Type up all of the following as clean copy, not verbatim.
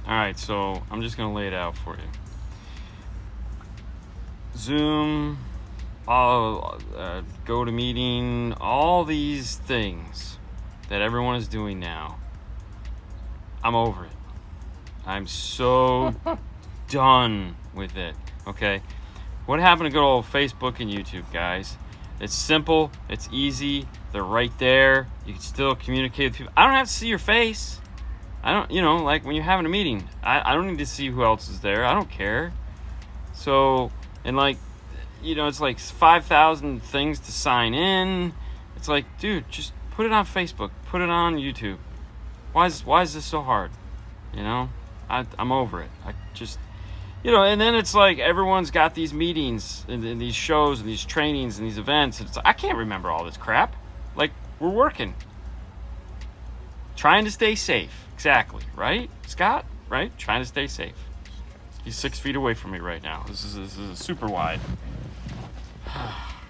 All right, so I'm just going to lay it out for you. Zoom, GoToMeeting, all these things that everyone is doing now. I'm over it. I'm so done with it. Okay? What happened to good old Facebook and YouTube, guys? It's simple. It's easy. They're right there. You can still communicate with people. I don't have to see your face. I don't, like when you're having a meeting, I don't need to see who else is there. I don't care. So, and it's like 5,000 things to sign in. It's like, dude, just put it on Facebook. Put it on YouTube. Why is this so hard? I'm over it. I just, and then it's like everyone's got these meetings and these shows and these trainings and these events. And it's like, I can't remember all this crap. Like, we're working. Trying to stay safe. Exactly. Right, Scott? Right? Trying to stay safe. He's 6 feet away from me right now. This is super wide.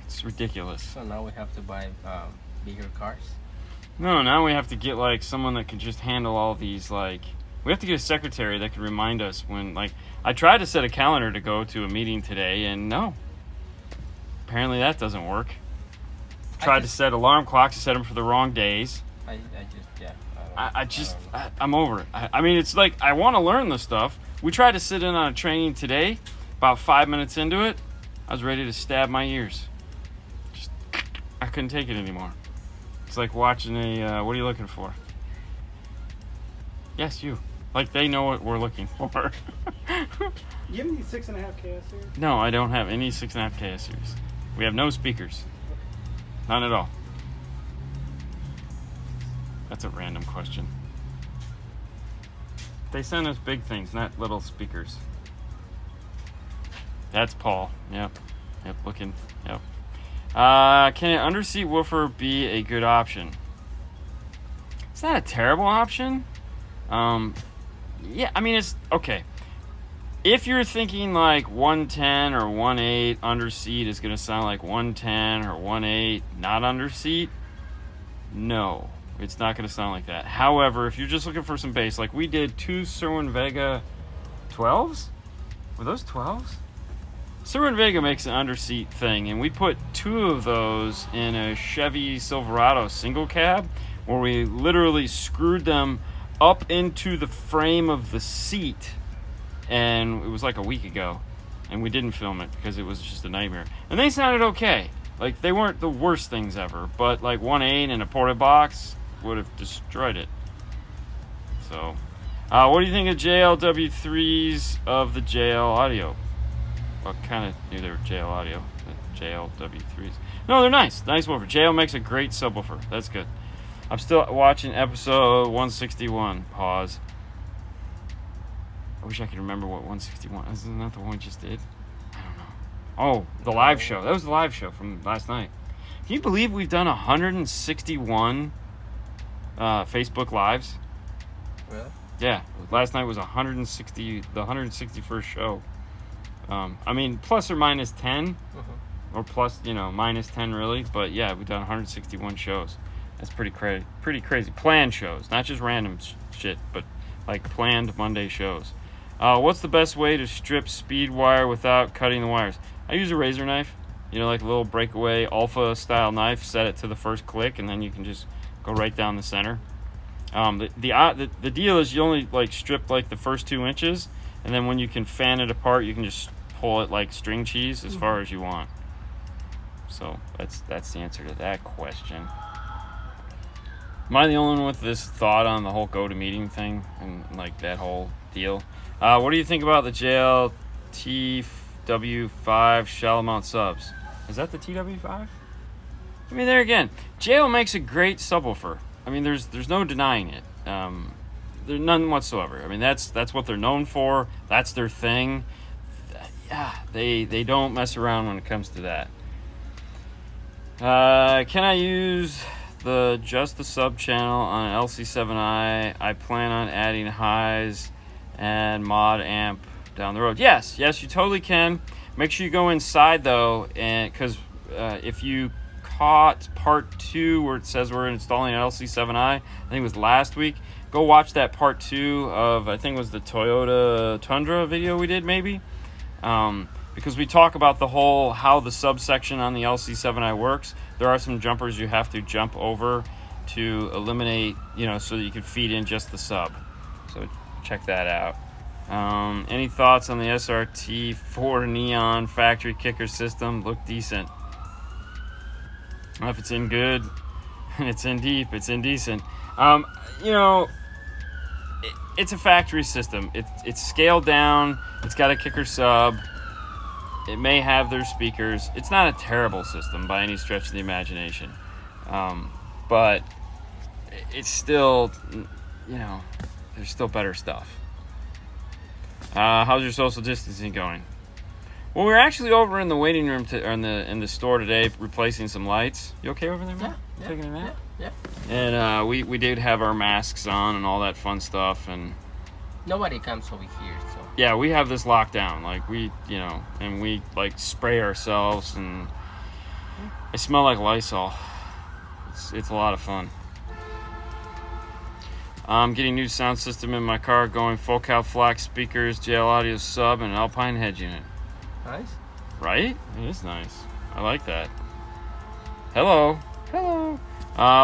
It's ridiculous. So now we have to buy bigger cars? No, now we have to get like someone that can just handle all these. Like, we have to get a secretary that can remind us when, like, I tried to set a calendar to go to a meeting today, and no. Apparently that doesn't work. Tried to set alarm clocks to set them for the wrong days. I'm over it. I mean, it's like, I want to learn this stuff. We tried to sit in on a training today. About 5 minutes into it, I was ready to stab my ears. I couldn't take it anymore. It's like watching what are you looking for? Yes, you. Like, they know what we're looking for. You have any 6.5 KS series? No, I don't have any 6.5 KS series. We have no speakers. None at all. That's a random question. They send us big things, not little speakers. That's Paul. Yep, looking. Yep. Can an underseat woofer be a good option? It's not a terrible option. Yeah, I mean, it's okay. If you're thinking like 110 or 1.8 underseat is going to sound like 110 or 1.8 not underseat, no, it's not going to sound like that. However, if you're just looking for some bass, like we did 2 Cerwin-Vega 12s? Were those 12s? Cerwin-Vega makes an underseat thing, and we put 2 of those in a Chevy Silverado single cab, where we literally screwed them up into the frame of the seat, and it was like a week ago, and we didn't film it because it was just a nightmare. And they sounded okay. Like, they weren't the worst things ever, but like 1.8 and a porta box would have destroyed it. So, what do you think of JLW3s of the JL Audio? Well, kind of knew they were JL Audio, the JLW3s. No, they're nice. Nice woofer. JL makes a great subwoofer. That's good. I'm still watching episode 161. Pause. I wish I could remember what 161 is. Isn't that the one we just did? I don't know. Oh, the live show. That was the live show from last night. Can you believe we've done 161 Facebook Lives? Really? Yeah. Last night was the 161st show. I mean, plus or minus 10. Or plus, minus 10 really. But yeah, we've done 161 shows. That's pretty crazy. Planned shows, not just random shit, but like planned Monday shows. What's the best way to strip speed wire without cutting the wires? I use a razor knife, like a little breakaway alpha style knife. Set it to the first click, and then you can just go right down the center. The deal is you only like strip like the first 2 inches, and then when you can fan it apart, you can just pull it like string cheese as far as you want. So that's the answer to that question. Am I the only one with this thought on the whole GoToMeeting thing and like that whole deal? What do you think about the JL TW5 shallow mount subs? Is that the TW5? I mean, there again, JL makes a great subwoofer. I mean, there's no denying it. There's none whatsoever. I mean, that's what they're known for. That's their thing. Yeah, they don't mess around when it comes to that. Can I use just the sub channel on an LC7i? I plan on adding highs and mod amp down the road. Yes, you totally can. Make sure you go inside though, and because if you caught part 2 where it says we're installing an LC7i, I think it was last week, go watch that part 2 of, I think it was the Toyota Tundra video we did, maybe. Because we talk about the whole how the subsection on the LC7i works. There are some jumpers you have to jump over to eliminate, so that you can feed in just the sub. So check that out. Any thoughts on the SRT4 Neon factory kicker system? Look decent. If it's in good, it's in deep, it's indecent. It's a factory system. It's scaled down. It's got a kicker sub. It may have their speakers. It's not a terrible system by any stretch of the imagination. But it's still, there's still better stuff. How's your social distancing going? Well, we're actually over in the waiting room in the store today, replacing some lights. You okay over there, man? Yeah. Taking a nap? Yeah. And we did have our masks on and all that fun stuff, and Nobody comes over here, so. yeah, we have this lockdown. Like we like spray ourselves, and I smell like Lysol. It's a lot of fun. I'm getting new sound system in my car, going Focal Flax speakers, JL Audio sub, and an Alpine head unit. Nice. Right? It is nice. I like that. Hello.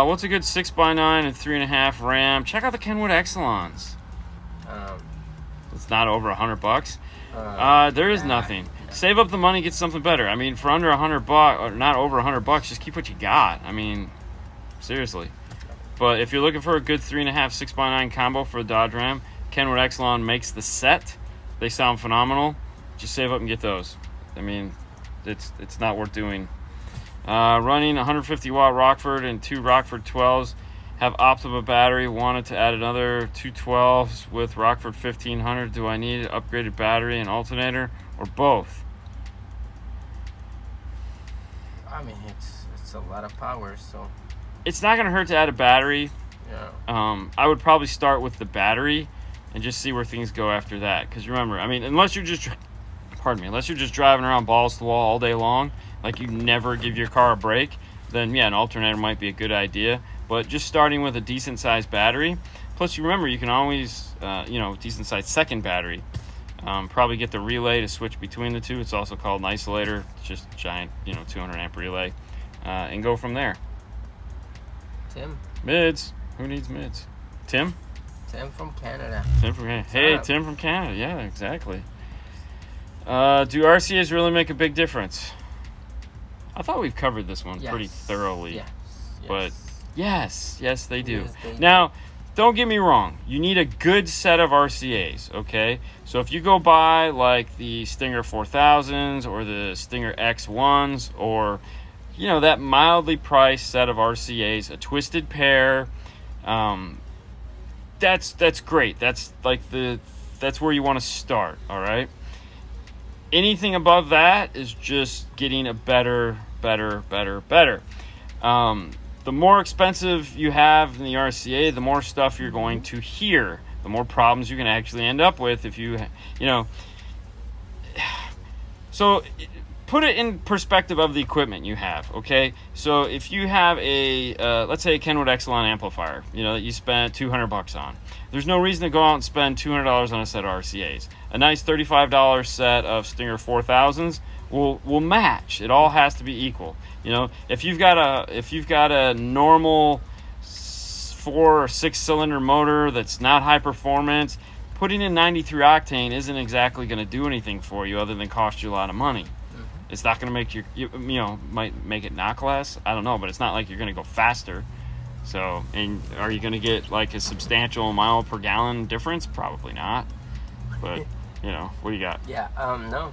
What's a good 6x9 and 3.5 RAM? Check out the Kenwood Exelons. It's not over $100. There is nothing. Save up the money, get something better. I mean, for under $100, or not over $100, just keep what you got. I mean, seriously. But if you're looking for a good 3.5 6x9 combo for a Dodge Ram, Kenwood Exelon makes the set. They sound phenomenal. Just save up and get those. I mean, it's not worth doing. Running 150 watt Rockford and 2 Rockford 12s. Have Optima battery. Wanted to add another 2 12s with Rockford 1500. Do I need an upgraded battery and alternator, or both? I mean, it's a lot of power, so. It's not going to hurt to add a battery. Yeah. I would probably start with the battery and just see where things go after that. Because remember, I mean, unless you're just driving around balls to the wall all day long, like you never give your car a break, then yeah, an alternator might be a good idea. But just starting with a decent sized battery, plus you remember you can always, decent sized second battery. Probably get the relay to switch between the two. It's also called an isolator. It's just a giant, 200 amp relay, and go from there. Tim. Mids. Who needs mids? Tim? Tim from Canada. Hey, Tim from Canada. Yeah, exactly. Do RCAs really make a big difference? I thought we've covered this one pretty thoroughly. Yes. But yes, they do. Yes, they now, don't get me wrong. You need a good set of RCAs, okay? So if you go buy like the Stinger 4000s or the Stinger X1s, or that mildly priced set of RCAs, a twisted pair, that's great. That's like that's where you want to start, all right? Anything above that is just getting a better. The more expensive you have in the RCA, the more stuff you're going to hear, the more problems you can actually end up with if you. So put it in perspective of the equipment you have, okay? So if you have a, let's say a Kenwood Exelon amplifier, that you spent $200 on, there's no reason to go out and spend $200 on a set of RCAs. A nice $35 set of Stinger 4000s will match. It all has to be equal. If you've got a normal 4 or 6 cylinder motor that's not high performance, putting in 93 octane isn't exactly going to do anything for you other than cost you a lot of money. It's not going to make might make it knock less. I don't know, but it's not like you're going to go faster. So, and are you going to get like a substantial mile per gallon difference? Probably not. But, what do you got? Yeah, no.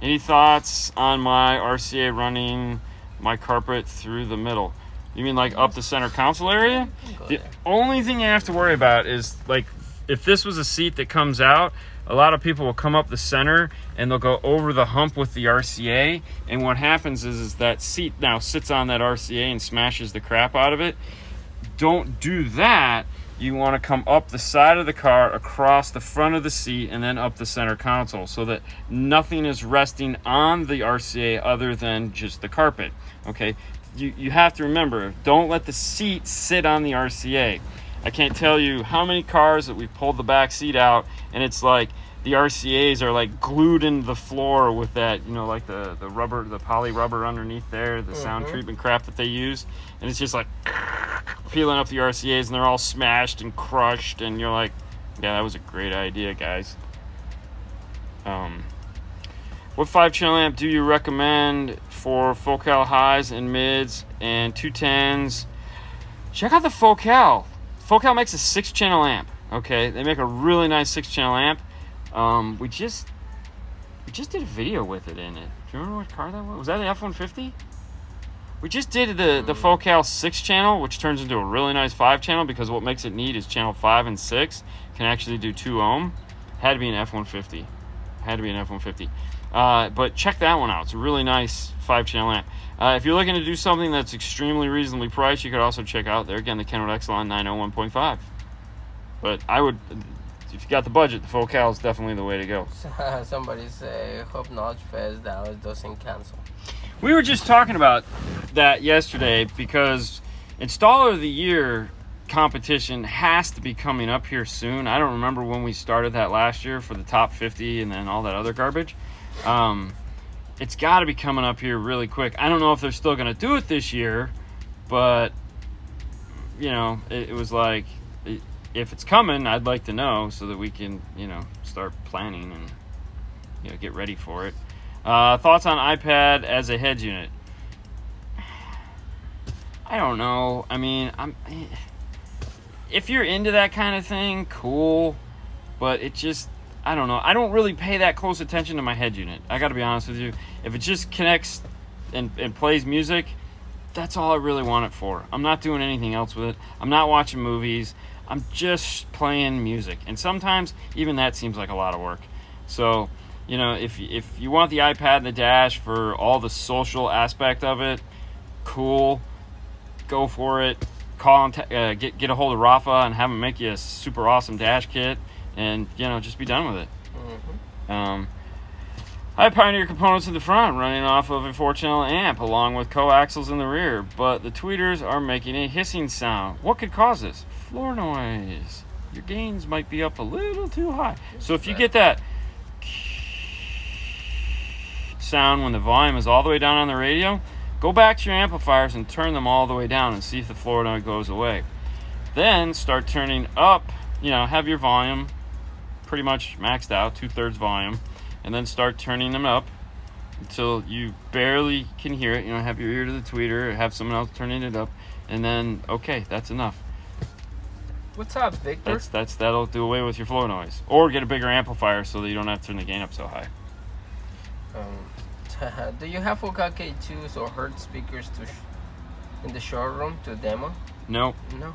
Any thoughts on my RCA running my carpet through the middle? You mean like up the center console area? The only thing you have to worry about is like if this was a seat that comes out, a lot of people will come up the center and they'll go over the hump with the RCA, and what happens is that seat now sits on that RCA and smashes the crap out of it. Don't do that. You want to come up the side of the car, across the front of the seat, and then up the center console so that nothing is resting on the RCA other than just the carpet, okay? You have to remember, don't let the seat sit on the RCA. I can't tell you how many cars that we pulled the back seat out, and it's like the RCAs are like glued into the floor with that, you know, like the rubber, the poly rubber underneath there, the sound treatment crap that they use, and it's just like peeling up the RCAs, and they're all smashed and crushed, and you're like, yeah, that was a great idea, guys. What 5-channel amp do you recommend for Focal highs and mids and 210s? Check out the Focal. Focal makes a 6-channel amp. Okay, they make a really nice 6-channel amp. We just did a video with it in it. Do you remember what car that was? Was that an F-150? We just did the Focal 6-channel, which turns into a really nice 5-channel, because what makes it neat is channel 5 and 6 can actually do 2 ohm. Had to be an F-150. Had to be an F-150. But check that one out. It's a really nice 5-channel amp. If you're looking to do something that's extremely reasonably priced, you could also check out there again the Kenwood Exelon 901.5. But I would, if you got the budget, the Focal is definitely the way to go. Somebody say, hope Knowledge Fest Dallas doesn't cancel. We were just talking about that yesterday, because Installer of the Year competition has to be coming up here soon. I don't remember when we started that last year for the top 50 and then all that other garbage. It's got to be coming up here really quick. I don't know if they're still going to do it this year, but you know, it was like, if it's coming, I'd like to know so that we can, you know, start planning and, you know, get ready for it. Thoughts on iPad as a head unit? I don't know. I mean, if you're into that kind of thing, cool, but it just, I don't know. I don't really pay that close attention to my head unit. I got to be honest with you. If it just connects and plays music, that's all I really want it for. I'm not doing anything else with it. I'm not watching movies. I'm just playing music. And sometimes even that seems like a lot of work. So, you know, if you want the iPad and the dash for all the social aspect of it, cool. Go for it. Call and get a hold of Rafa and have him make you a super awesome dash kit, and, you know, just be done with it. I have Pioneer components in the front running off of a 4-channel amp along with coaxials in the rear, but the tweeters are making a hissing sound. What could cause this? Floor noise. Your gains might be up a little too high. So if you get that sound when the volume is all the way down on the radio, go back to your amplifiers and turn them all the way down and see if the floor noise goes away. Then start turning up, you know, have your volume pretty much maxed out, 2/3 volume, and then start turning them up until you barely can hear it. You know, have your ear to the tweeter, have someone else turning it up, and then, okay, that's enough. What's up, Victor? That'll do away with your floor noise. Or get a bigger amplifier so that you don't have to turn the gain up so high. Do you have Focal K2s or Hertz speakers in the showroom to demo? Nope. No.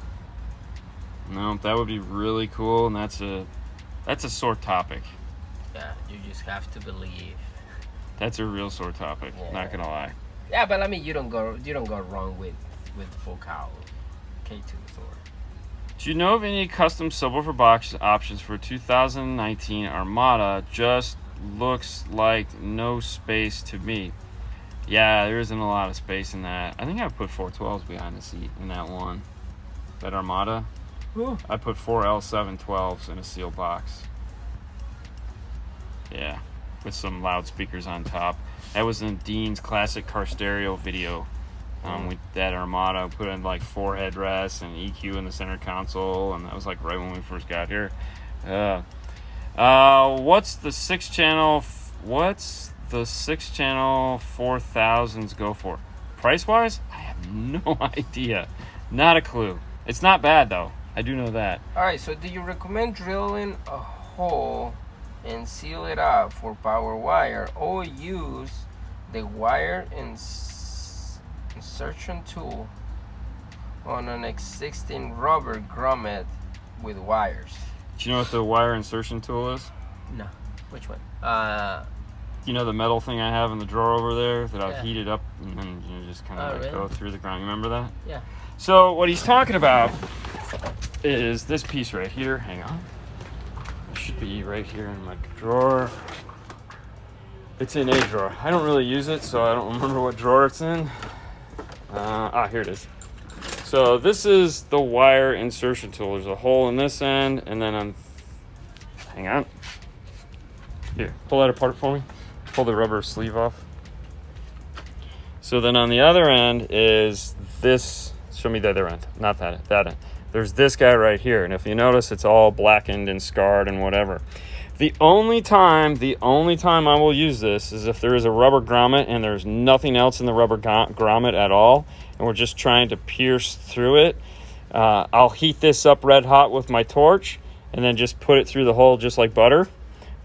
That would be really cool, and that's a sore topic. Yeah, you just have to believe. That's a real sore topic. Yeah. Not gonna lie. Yeah, but I mean, you don't go wrong with Focal K2s or. Do you know of any custom subwoofer box options for 2019 Armada? Just looks like no space to me. Yeah, there isn't a lot of space in that. I think I put 412s behind the seat in that one. That Armada. Ooh. I put 4 L712s in a sealed box. Yeah, with some loudspeakers on top. That was in Dean's classic car stereo video. With that Armada, put in like 4 headrests and EQ in the center console, and that was like right when we first got here. What's the 6-channel 4000s go for? Price wise, I have no idea. Not a clue. It's not bad though. I do know that. Alright, so do you recommend drilling a hole and seal it up for power wire, or use the wire insertion tool on an existing rubber grommet with wires? Do you know what the wire insertion tool is? No. Which one? You know the metal thing I have in the drawer over there that I've heated up and then you just kind of really? go through the ground. You remember that? Yeah. So what he's talking about is this piece right here. Hang on. It should be right here in my drawer. It's in a drawer. I don't really use it, so I don't remember what drawer it's in. Here it is. So this is the wire insertion tool. There's a hole in this end, and then on, hang on. Here, pull that apart for me. Pull the rubber sleeve off. So then on the other end is this, show me the other end, not that end. There's this guy right here, and if you notice, it's all blackened and scarred and whatever. The only time I will use this is if there is a rubber grommet and there's nothing else in the rubber grommet at all, and we're just trying to pierce through it. I'll heat this up red hot with my torch and then just put it through the hole just like butter.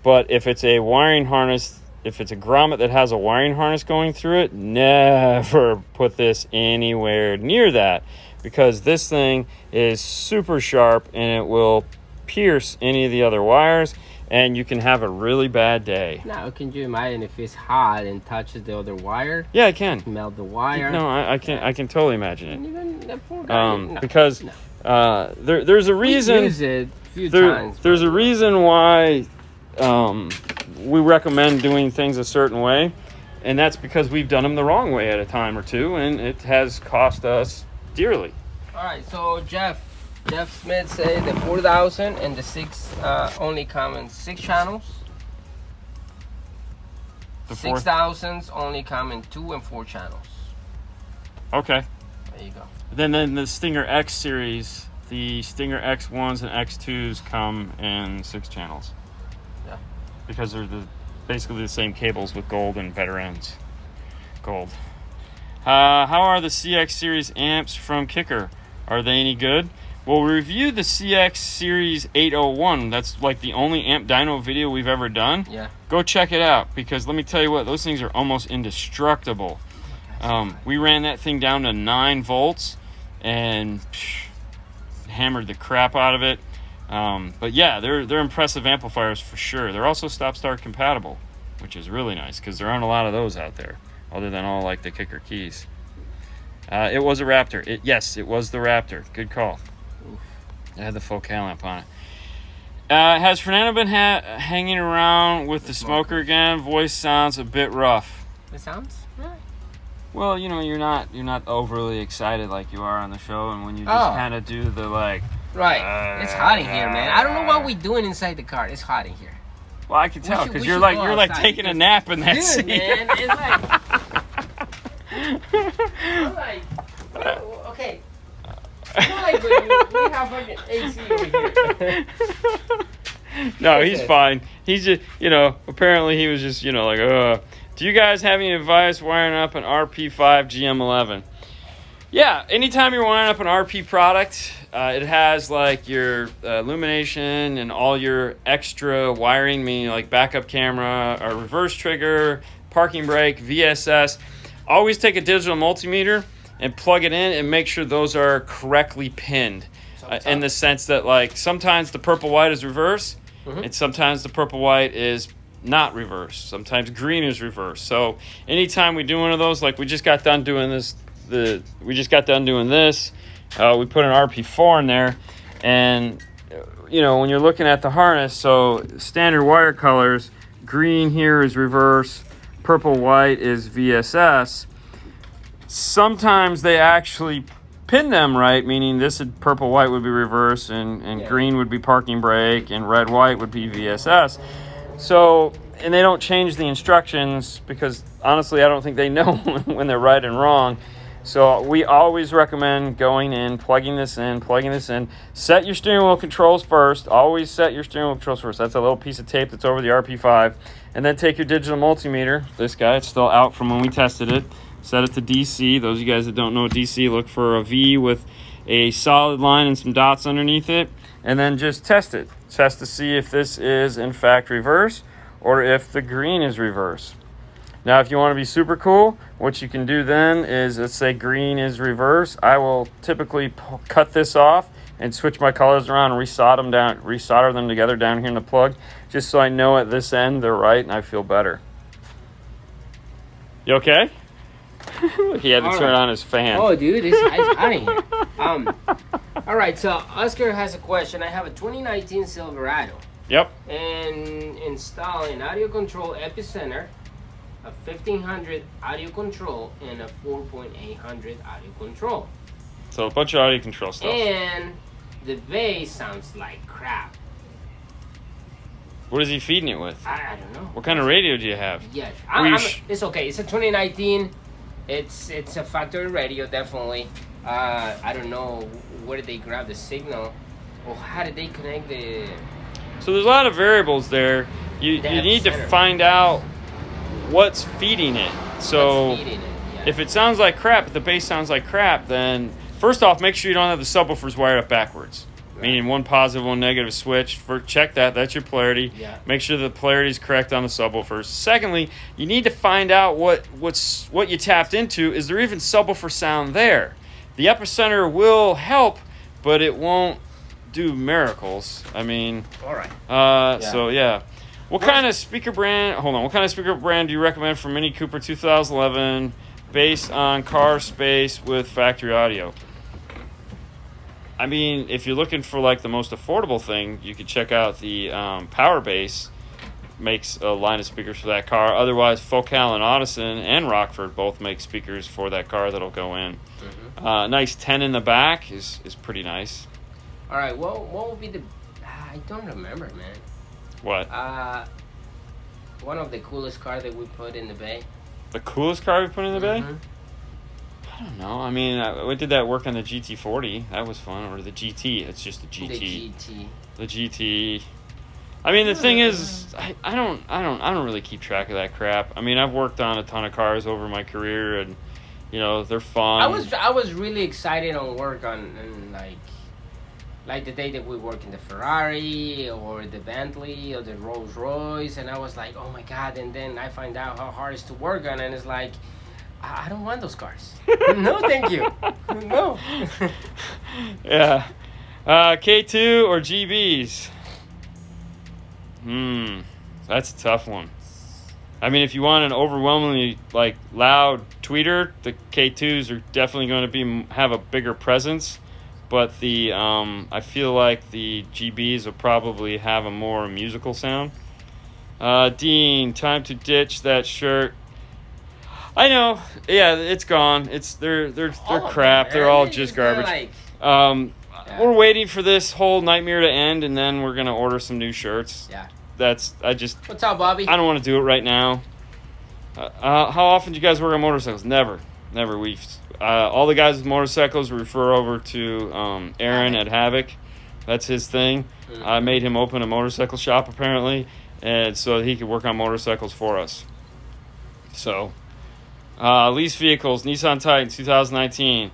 But if it's a wiring harness, if it's a grommet that has a wiring harness going through it, never put this anywhere near that, because this thing is super sharp and it will pierce any of the other wires, and you can have a really bad day. Now, can you imagine if it's hot and touches the other wire? Yeah, I can. Melt the wire. No, I can totally imagine it. And even the poor guy, no, because no. There's a reason. We use it a few times. There's a reason why we recommend doing things a certain way, and that's because we've done them the wrong way at a time or two, and it has cost us dearly. All right, so Jeff Smith said the 4000 and the 6 only come in 6 channels. The 6000s only come in 2 and 4 channels. Okay. There you go. Then the Stinger X series, the Stinger X1s and X2s come in 6 channels. Yeah. Because they're basically the same cables with gold and better ends. Gold. How are the CX series amps from Kicker? Are they any good? Well, we reviewed the CX Series 801. That's like the only amp dyno video we've ever done. Yeah. Go check it out, because let me tell you what, those things are almost indestructible. We ran that thing down to 9 volts and hammered the crap out of it. But yeah, they're impressive amplifiers for sure. They're also stop-start compatible, which is really nice, because there aren't a lot of those out there, other than all like the Kicker keys. It was a Raptor. Yes, it was the Raptor. Good call. It had the full Cal amp on it. Has Fernando been hanging around with the smoker again? Voice sounds a bit rough. It sounds? Yeah. Well, you know, you're not overly excited like you are on the show, and when you just kind of do the like. Right. It's hot in here, man. I don't know what we're doing inside the car. It's hot in here. Well, I can tell, because you're like taking a nap in that seat. Man, it's like. I'm like, okay. Like we have fucking AC over here. No, he's fine. He's just, apparently he was just, like, do you guys have any advice wiring up an RP5 GM11? Yeah, anytime you're wiring up an RP product, it has like your illumination and all your extra wiring, meaning like backup camera, a reverse trigger, parking brake, VSS. Always take a digital multimeter and plug it in and make sure those are correctly pinned, in the sense that like sometimes the purple white is reverse, and sometimes the purple white is not reverse. Sometimes green is reverse. So anytime we do one of those, like we just got done doing this, we put an RP4 in there, and when you're looking at the harness, so standard wire colors, green here is reverse, purple white is VSS. Sometimes they actually pin them right, meaning this purple white would be reverse, and green would be parking brake, and red white would be VSS. So, and they don't change the instructions, because honestly I don't think they know when they're right and wrong. So we always recommend going in, plugging this in. Set your steering wheel controls first. Always set your steering wheel controls first. That's a little piece of tape that's over the RP5. And then take your digital multimeter. This guy, it's still out from when we tested it. Set it to DC. Those of you guys that don't know DC, look for a V with a solid line and some dots underneath it. And then just test it. Test to see if this is in fact reverse, or if the green is reverse. Now, if you want to be super cool, what you can do then is, let's say green is reverse. I will typically cut this off and switch my colors around and resolder them together down here in the plug, just so I know at this end they're right and I feel better. You okay? He had to turn on his fan. Oh, dude, it's hot in here. All right, so Oscar has a question. I have a 2019 Silverado. Yep. And install an audio control epicenter, a 1500 audio control, and a 4800 audio control. So a bunch of audio control stuff. And the bass sounds like crap. What is he feeding it with? I don't know. What kind of radio do you have? Yeah, it's okay. It's a 2019. It's a factory radio, definitely. I don't know where did they grab the signal, or how did they connect the. So there's a lot of variables there. You need to find out what's feeding it. So What's feeding it, yeah. if it sounds like crap, if the bass sounds like crap, then first off, make sure you don't have the subwoofers wired up backwards. Meaning one positive, one negative switch. Check that. That's your polarity. Yeah. Make sure the polarity is correct on the subwoofers. Secondly, you need to find out what you tapped into. Is there even subwoofer sound there? The epicenter will help, but it won't do miracles. I mean, all right. So yeah. What kind of speaker brand? Hold on. What kind of speaker brand do you recommend for Mini Cooper 2011, based on car space with factory audio? I mean, if you're looking for like the most affordable thing, you could check out the Power Base. Makes a line of speakers for that car. Otherwise, Focal and Audison and Rockford both make speakers for that car that'll go in. Mm-hmm. Nice 10 in the back is pretty nice. All right. What will be the? I don't remember, man. What? One of the coolest cars that we put in the bay. The coolest car we put in the bay? Mm-hmm. I don't know. I mean, we did that work on the GT40. That was fun. Or the GT. It's just the GT. The GT. I mean, the thing is, I don't really keep track of that crap. I mean, I've worked on a ton of cars over my career, and you know they're fun. I was really excited on work on like the day that we work in the Ferrari or the Bentley or the Rolls Royce, and I was like, oh my god! And then I find out how hard it is to work on, and it's like, I don't want those cars. No, thank you. No. Yeah. K2 or GBs? That's a tough one. I mean, if you want an overwhelmingly like loud tweeter, the K2s are definitely going to have a bigger presence. But the I feel like the GBs will probably have a more musical sound. Dean, time to ditch that shirt. I know. Yeah, it's gone. They're crap. They're all just garbage. We're waiting for this whole nightmare to end, and then we're gonna order some new shirts. Yeah. What's up, Bobby? I don't want to do it right now. How often do you guys work on motorcycles? Never. We all the guys with motorcycles refer over to Aaron at Havoc. That's his thing. Mm-hmm. I made him open a motorcycle shop apparently, and so he could work on motorcycles for us. So. Lease vehicles, Nissan Titan 2019.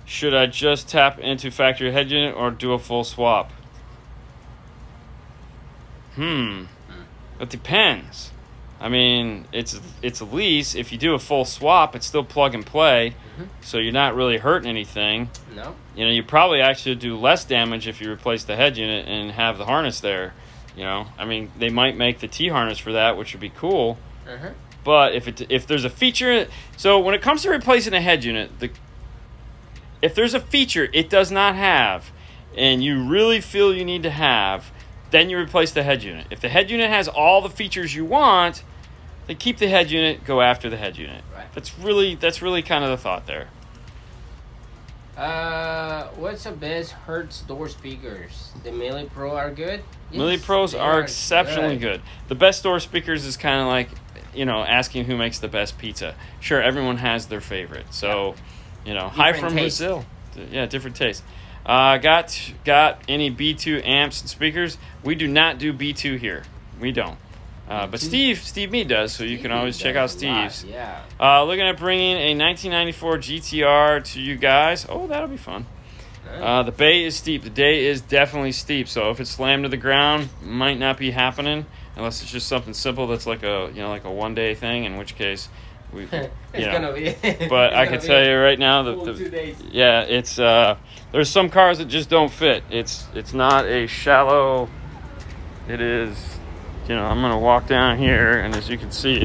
Should I just tap into factory head unit or do a full swap? It depends. I mean, it's a lease. If you do a full swap, it's still plug and play, so you're not really hurting anything. No. You know, you probably actually do less damage if you replace the head unit and have the harness there. You know, I mean, they might make the T-harness for that, which would be cool. But if there's a feature, so when it comes to replacing a head unit, if there's a feature it does not have, and you really feel you need to have, then you replace the head unit. If the head unit has all the features you want, then keep the head unit, go after the head unit. Right. That's really kind of the thought there. What's the best Hertz door speakers? The Mille Pro are good? Yes, Mille Pros are exceptionally good. The best door speakers is kind of like, you know, asking who makes the best pizza. Sure, everyone has their favorite. So, you know, hi from Brazil. Yeah, different taste. Got any B2 amps and speakers? We do not do B2 here. We don't. But Steve Mead does, so you can always check out Steve's. Yeah. Looking at bringing a 1994 GTR to you guys. Oh, that'll be fun. The bay is steep. The day is definitely steep. So if it's slammed to the ground, might not be happening unless it's just something simple that's like a one-day thing. In which case, we gonna be. But I can tell you right now that 2 days. Yeah, it's there's some cars that just don't fit. It's not a shallow. It is. You know, I'm gonna walk down here, and as you can see,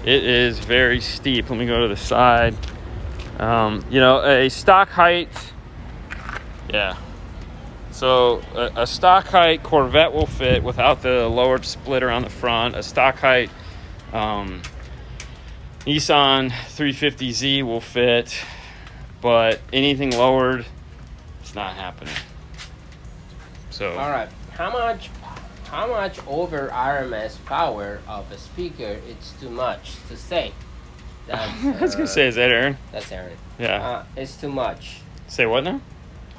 it is very steep. Let me go to the side. You know, a stock height. Yeah. So a stock height Corvette will fit without the lowered splitter on the front. A stock height Nissan 350Z will fit. but anything lowered, it's not happening. So All right. How much over RMS power of a speaker it's too much to say? That's, I was gonna say, is that Aaron? That's Aaron. Yeah. It's too much. Say what now?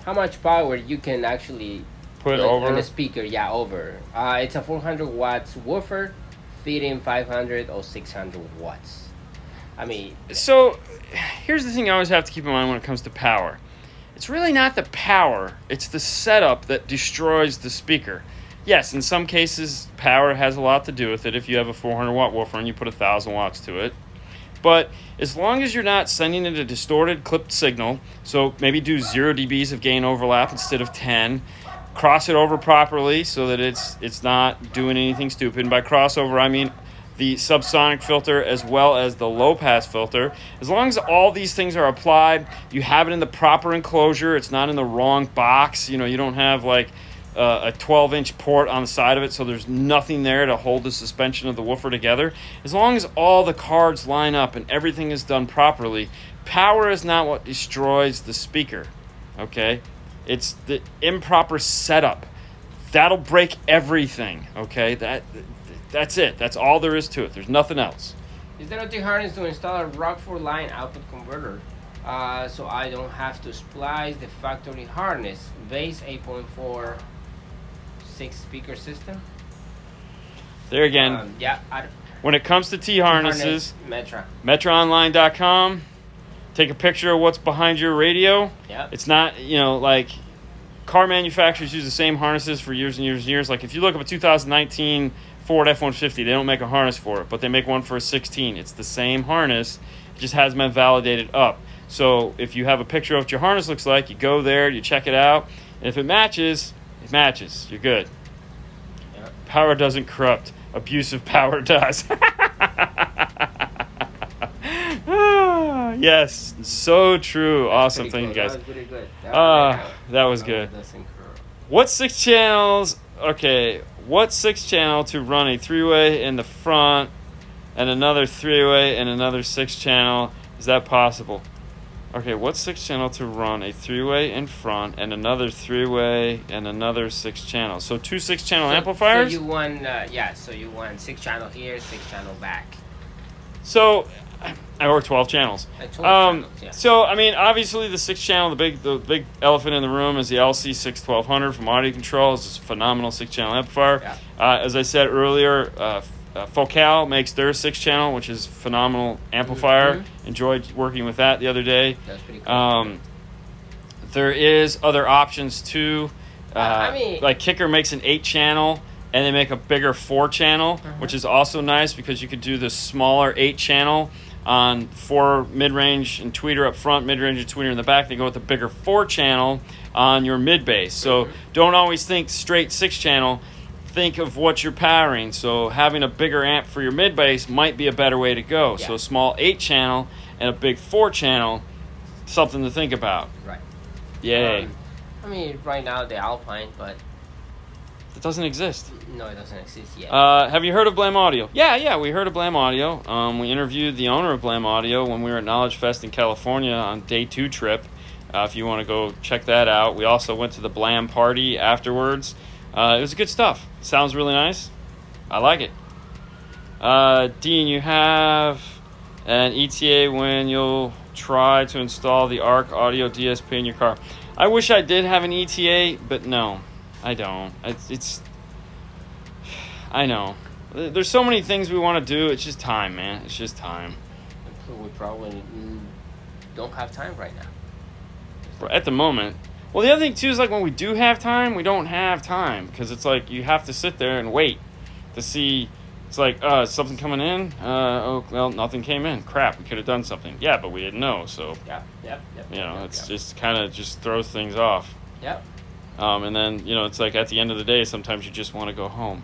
How much power you can actually Put over on a speaker? Yeah, over. It's a 400 watts woofer, feeding 500 or 600 watts. I mean, So, here's the thing I always have to keep in mind when it comes to power. It's really not the power, it's the setup that destroys the speaker. Yes, in some cases, power has a lot to do with it if you have a 400 watt woofer and you put 1,000 watts to it. But as long as you're not sending it a distorted clipped signal, so maybe do 0 dBs of gain overlap instead of 10, cross it over properly so that it's not doing anything stupid. And by crossover, I mean the subsonic filter as well as the low pass filter. As long as all these things are applied, you have it in the proper enclosure, it's not in the wrong box. You know, you don't have like a 12-inch port on the side of it, so there's nothing there to hold the suspension of the woofer together. As long as all the cards line up and everything is done properly, power is not what destroys the speaker, okay? It's the improper setup. That'll break everything, okay? That's it. That's all there is to it. There's nothing else. is there a T-harness to install a Rockford line output converter so I don't have to splice the factory harness base 8.4 6-speaker system? There again, when it comes to T-harnesses, MetraOnline.com, take a picture of what's behind your radio. Yep. It's not, like car manufacturers use the same harnesses for years and years and years. Like if you look up a 2019 Ford F-150, they don't make a harness for it, but they make one for a 16. It's the same harness, it just hasn't been validated up. So if you have a picture of what your harness looks like, you go there, you check it out, and if it matches, it matches. You're good. Yep. Power doesn't corrupt. Abusive power does. Yes, so true. Awesome. Thank you guys. That was pretty good. That was good. What 6 channels? Okay, what 6 channel to run a 3-way in the front and another 3-way and another 6 channel? Is that possible? Okay, what 6 channel to run a 3-way in front and another 3-way and another 6 channel? So 2 6-channel amplifiers? So you want 6 channel here, 6 channel back. So, or 12 channels. 12 channels, yeah. So, I mean, obviously the 6 channel, the big elephant in the room is the LC6-1200 from Audio Control. It's a phenomenal 6 channel amplifier. Yeah. As I said earlier, Focal makes their 6 channel, which is phenomenal amplifier. Mm-hmm. Enjoyed working with that the other day. That's pretty cool. There is other options too. Like Kicker makes an 8 channel and they make a bigger 4 channel, which is also nice because you could do the smaller 8 channel on 4 mid-range and tweeter up front, mid-range and tweeter in the back. They go with the bigger 4 channel on your mid-bass. So don't always think straight 6 channel. Think of what you're powering. So having a bigger amp for your mid-bass might be a better way to go. Yeah. So a small 8 channel and a big 4 channel, something to think about. Right. Yay. Right now the Alpine, but it doesn't exist. No, it doesn't exist yet. Have you heard of Blam Audio? Yeah, we heard of Blam Audio. We interviewed the owner of Blam Audio when we were at Knowledge Fest in California on day 2 trip. If you want to go check that out. We also went to the Blam party afterwards. It was good stuff. Sounds really nice. I like it. Dean, you have an ETA when you'll try to install the ARC Audio DSP in your car. I wish I did have an ETA, but no, I don't. I know. There's so many things we want to do. It's just time, man. It's just time. We probably don't have time right now. At the moment. Well, the other thing, too, is like when we do have time, we don't have time. Because it's like you have to sit there and wait to see. It's like, is something coming in? Nothing came in. Crap, we could have done something. Yeah, but we didn't know, so. Yep. It's just kind of just throws things off. Yep. And then, it's like at the end of the day, sometimes you just want to go home.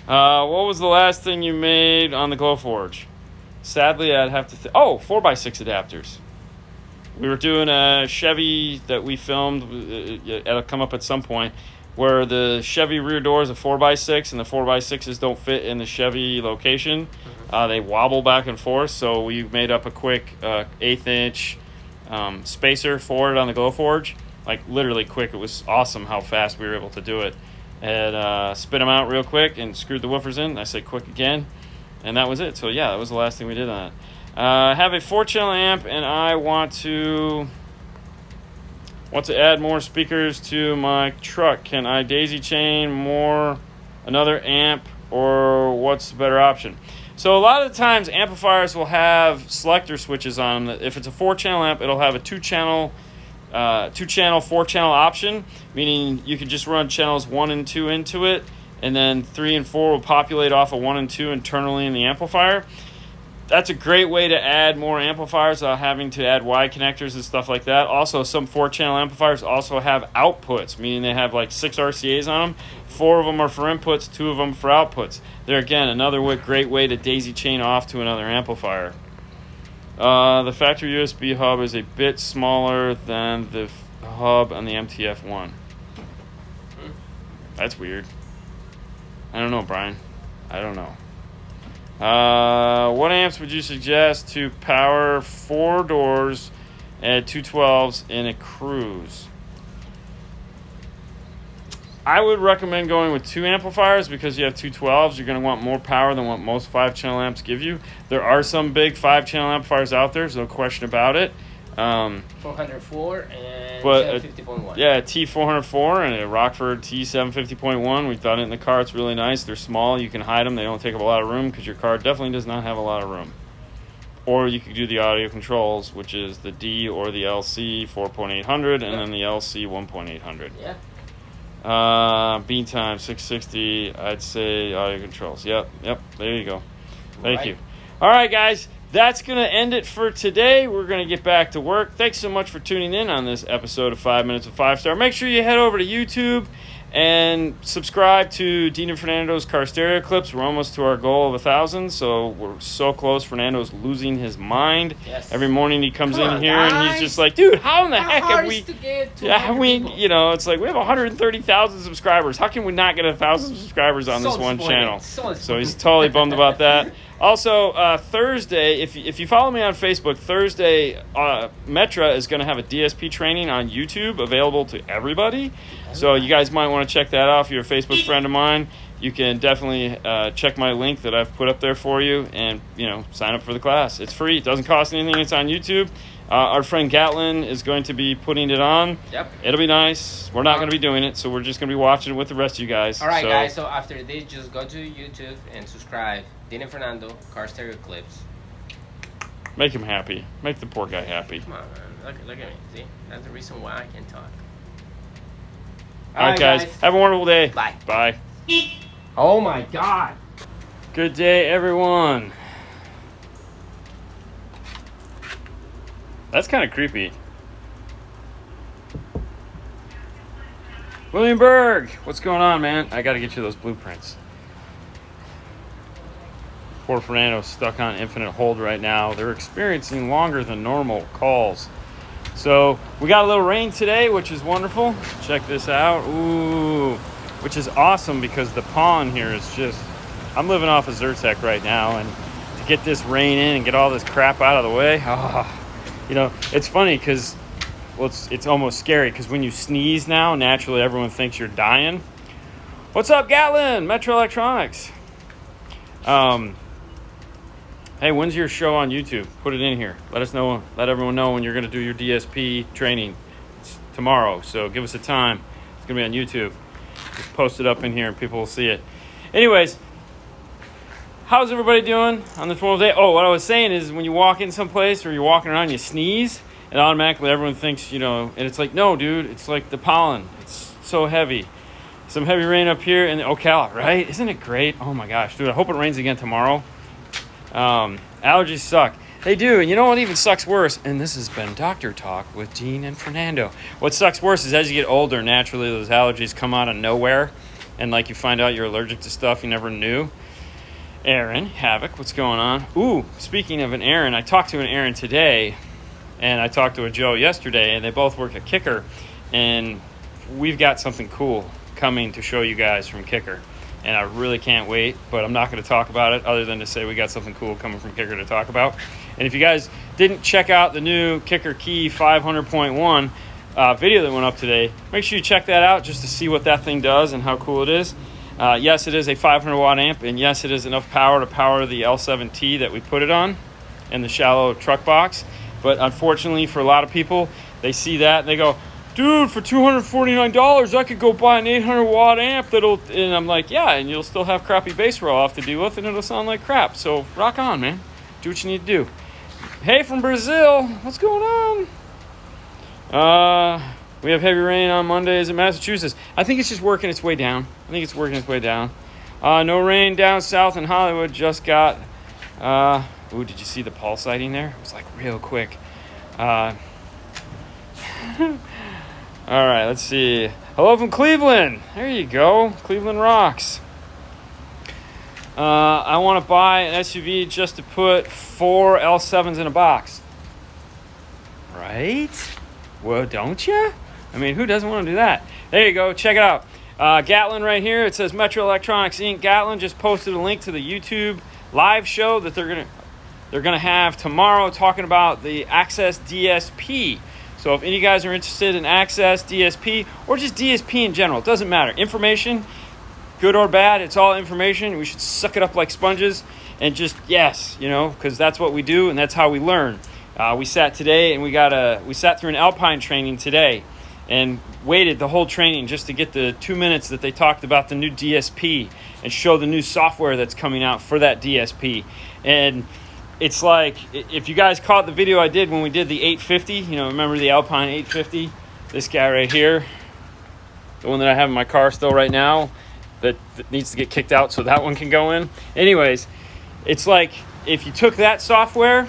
What was the last thing you made on the Glowforge? Sadly, I'd have to 4x6 adapters. We were doing a Chevy that we filmed. It'll come up at some point. where the Chevy rear door is a 4x6 and the 4x6s don't fit in the Chevy location. They wobble back and forth, so we made up a quick 1/8 inch spacer for it on the Glowforge. Like literally quick. It was awesome how fast we were able to do it. And spit them out real quick and screwed the woofers in. I said quick again, and that was it. So yeah, that was the last thing we did on it. I have a 4-channel amp, and I want to add more speakers to my truck. Can I daisy chain another amp, or what's the better option? So a lot of the times amplifiers will have selector switches on them. If it's a 4-channel amp, it'll have a 2-channel, 4-channel option, meaning you can just run channels 1 and 2 into it, and then 3 and 4 will populate off of 1 and 2 internally in the amplifier. That's a great way to add more amplifiers without having to add Y connectors and stuff like that. Also, some 4-channel amplifiers also have outputs, meaning they have like 6 RCAs on them. 4 of them are for inputs, 2 of them for outputs. They're, again, another great way to daisy chain off to another amplifier. The factory USB hub is a bit smaller than the hub on the MTF1. That's weird. I don't know, Brian. I don't know. What amps would you suggest to power 4 doors and 212s in a cruise? I would recommend going with 2 amplifiers because you have 212s. You're going to want more power than what most 5-channel amps give you. There are some big 5-channel amplifiers out there, there's no question about it. 404 and 750.1. Yeah, a T404 and a Rockford T750.1. We've done it in the car. It's really nice. They're small. You can hide them. They don't take up a lot of room because your car definitely does not have a lot of room. Or you could do the audio controls, which is the D or the LC 4.800 and then the LC 1.800. Yeah. Bean time 660. I'd say audio controls. Yep. There you go. Thank you. All right, guys. That's going to end it for today. We're going to get back to work. Thanks so much for tuning in on this episode of 5 Minutes of 5 Star. Make sure you head over to YouTube and subscribe to Dean and Fernando's Car Stereo Clips. We're almost to our goal of 1,000, so we're so close. Fernando's losing his mind. Yes. Every morning he comes in here and he's just like, dude, how in the heck have we... you know, it's like we have 130,000 subscribers. How can we not get 1,000 subscribers on this one channel? So he's totally bummed about that. Also, Thursday, if you follow me on Facebook, Thursday, Metra is going to have a DSP training on YouTube available to everybody. So you guys might want to check that out. If you're a Facebook friend of mine, you can definitely check my link that I've put up there for you and, sign up for the class. It's free. It doesn't cost anything. It's on YouTube. Our friend Gatlin is going to be putting it on. Yep. It'll be nice. We're not going to be doing it, so we're just going to be watching it with the rest of you guys. All right, guys. So after this, just go to YouTube and subscribe. Dean and Fernando, Car Stereo Clips. Make him happy. Make the poor guy happy. Come on, man. Look at me. See? That's the reason why I can talk. All right, guys. Have a wonderful day. Bye. Bye. Oh, my God. Good day, everyone. That's kind of creepy. William Berg, what's going on, man? I got to get you those blueprints. Poor Fernando's stuck on infinite hold right now. They're experiencing longer than normal calls. So we got a little rain today, which is wonderful. Check this out. Ooh, which is awesome because the pond here is just... I'm living off of Zyrtec right now, and to get this rain in and get all this crap out of the way, it's funny because, it's almost scary because when you sneeze now, naturally everyone thinks you're dying. What's up, Gatlin? Metro Electronics. Hey, when's your show on YouTube? Put it in here. Let us know. Let everyone know when you're going to do your DSP training. It's tomorrow, so give us a time. It's going to be on YouTube. Just post it up in here and people will see it. Anyways, how's everybody doing on this wonderful day? Oh, what I was saying is when you walk in someplace or you're walking around, you sneeze, and automatically everyone thinks, and it's like, no, dude, it's like the pollen. It's so heavy. Some heavy rain up here in Ocala, right? Isn't it great? Oh my gosh, dude, I hope it rains again tomorrow. Allergies suck. They do, and you know what even sucks worse? And this has been Doctor Talk with Dean and Fernando. What sucks worse is as you get older, naturally those allergies come out of nowhere, and you find out you're allergic to stuff you never knew. Aaron, Havoc, what's going on? Ooh, speaking of an Aaron, I talked to an Aaron today, and I talked to a Joe yesterday, and they both work at Kicker, and we've got something cool coming to show you guys from Kicker. And I really can't wait, but I'm not going to talk about it other than to say we got something cool coming from Kicker to talk about. And if you guys didn't check out the new Kicker Key 500.1 video that went up today, make sure you check that out just to see what that thing does and how cool it is. Yes, it is a 500 watt amp, and yes, it is enough power to power the L7T that we put it on and the shallow truck box. But unfortunately for a lot of people, they see that and they go, dude, for $249, I could go buy an 800 watt amp and I'm like, yeah, and you'll still have crappy bass roll off to deal with, and it'll sound like crap. So rock on, man. Do what you need to do. Hey, from Brazil, what's going on? We have heavy rain on Mondays in Massachusetts. I think it's just working its way down. No rain down south in Hollywood. Just got, ooh, did you see the pulse sighting there? It was like real quick. All right, let's see. Hello from Cleveland. There you go. Cleveland rocks. I want to buy an SUV just to put 4 L7s in a box. Right? Well, don't you? I mean, who doesn't want to do that? There you go. Check it out. Gatlin right here. It says Metro Electronics Inc. Gatlin just posted a link to the YouTube live show that they're gonna have tomorrow, talking about the Access DSP. So if any of you guys are interested in Access DSP or just DSP in general, it doesn't matter. Information, good or bad, it's all information. We should suck it up like sponges and just yes, because that's what we do and that's how we learn. We sat today and we sat through an Alpine training today and waited the whole training just to get the 2 minutes that they talked about the new DSP and show the new software that's coming out for that DSP. And it's like, if you guys caught the video I did when we did the 850, remember the Alpine 850? This guy right here, the one that I have in my car still right now that needs to get kicked out so that one can go in. Anyways, it's like if you took that software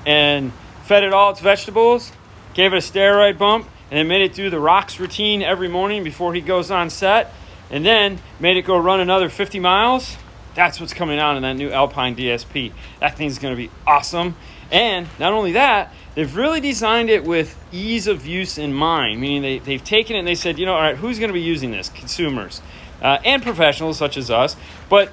and fed it all its vegetables, gave it a steroid bump, and then made it do the rocks routine every morning before he goes on set, and then made it go run another 50 miles, that's what's coming out in that new Alpine DSP. That thing's going to be awesome. And not only that, they've really designed it with ease of use in mind, meaning they've taken it and they said, all right, who's going to be using this? Consumers and professionals such as us. But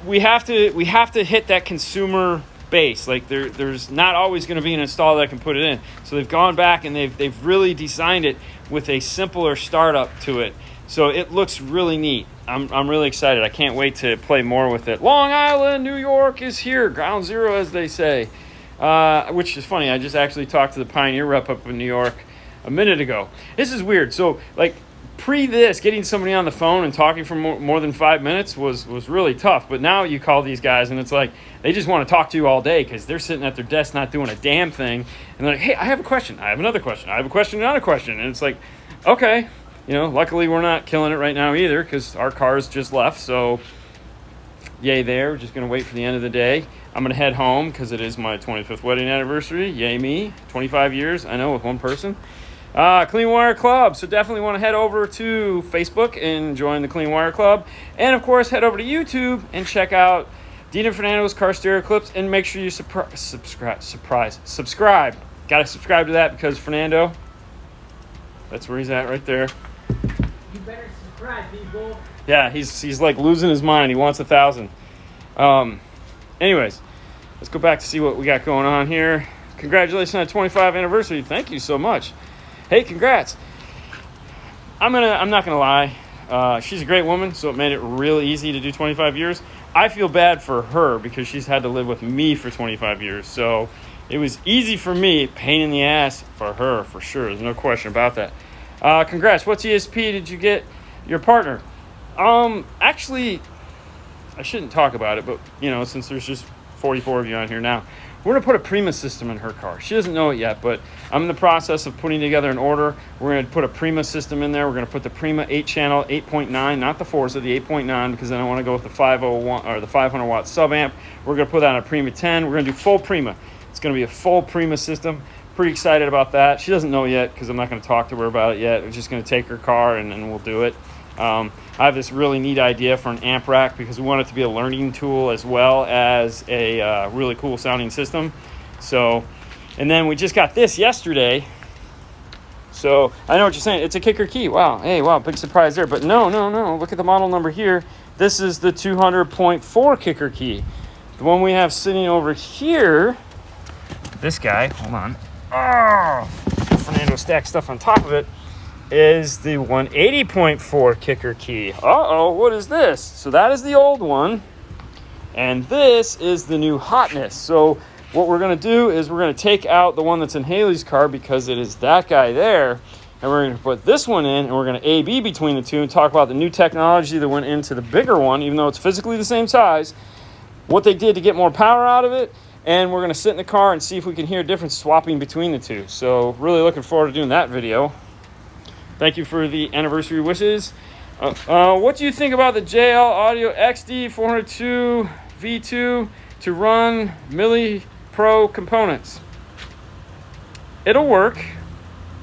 we have to hit that consumer base. Like there's not always going to be an installer that can put it in. So they've gone back and they've really designed it with a simpler startup to it. So it looks really neat. I'm really excited. I can't wait to play more with it. Long Island, New York is here. Ground zero, as they say. Which is funny. I just actually talked to the Pioneer rep up in New York a minute ago. This is weird. So like this, getting somebody on the phone and talking for more than 5 minutes was really tough. But now you call these guys and it's like they just want to talk to you all day because they're sitting at their desk not doing a damn thing. And they're like, hey, I have a question. I have another question. I have a question, another question. And it's like, okay. Luckily we're not killing it right now either because our cars just left. So yay there. We're just going to wait for the end of the day. I'm going to head home because it is my 25th wedding anniversary. Yay me. 25 years, I know, with one person. Clean Wire Club. So definitely want to head over to Facebook and join the Clean Wire Club. And, of course, head over to YouTube and check out Dean and Fernando's Car Stereo Clips. And make sure you subscribe. Got to subscribe to that because Fernando, that's where he's at right there. You better subscribe, people. Yeah, he's like losing his mind. He wants 1,000. Anyways, let's go back to see what we got going on here. Congratulations on the 25th anniversary. Thank you so much. Hey, congrats. I'm not gonna lie. She's a great woman, so it made it real easy to do 25 years. I feel bad for her because she's had to live with me for 25 years. So it was easy for me, pain in the ass for her, for sure. There's no question about that. Congrats. What ESP did you get your partner? Actually, I shouldn't talk about it, but, since there's just 44 of you on here now, we're going to put a Prima system in her car. She doesn't know it yet, but I'm in the process of putting together an order. We're going to put a Prima system in there. We're going to put the Prima 8-channel 8.9, not the Forza, the 8.9, because then I want to go with the 501 or the 500 watt sub amp. We're going to put that on a Prima 10. We're going to do full Prima. It's going to be a full Prima system. Pretty excited about that. She doesn't know yet because I'm not going to talk to her about it yet. We're just going to take her car and we'll do it. I have this really neat idea for an amp rack because we want it to be a learning tool as well as a really cool sounding system. So, and then we just got this yesterday. So I know what you're saying. It's a kicker key. Wow. Hey, wow. Big surprise there. But no. Look at the model number here. This is the 200.4 kicker key. The one we have sitting over here, this guy, hold on. Oh, Fernando stacked stuff on top of it, is the 180.4 kicker key. Uh-oh, what is this? So that is the old one, and this is the new hotness. So what we're going to do is we're going to take out the one that's in Haley's car because it is that guy there, and we're going to put this one in, and we're going to A-B between the two and talk about the new technology that went into the bigger one, even though it's physically the same size, what they did to get more power out of it, and we're going to sit in the car and see if we can hear a difference swapping between the two. So really looking forward to doing that video. Thank you for the anniversary wishes. What do you think about the JL Audio XD 402 V2 to run Milli Pro components? It'll work.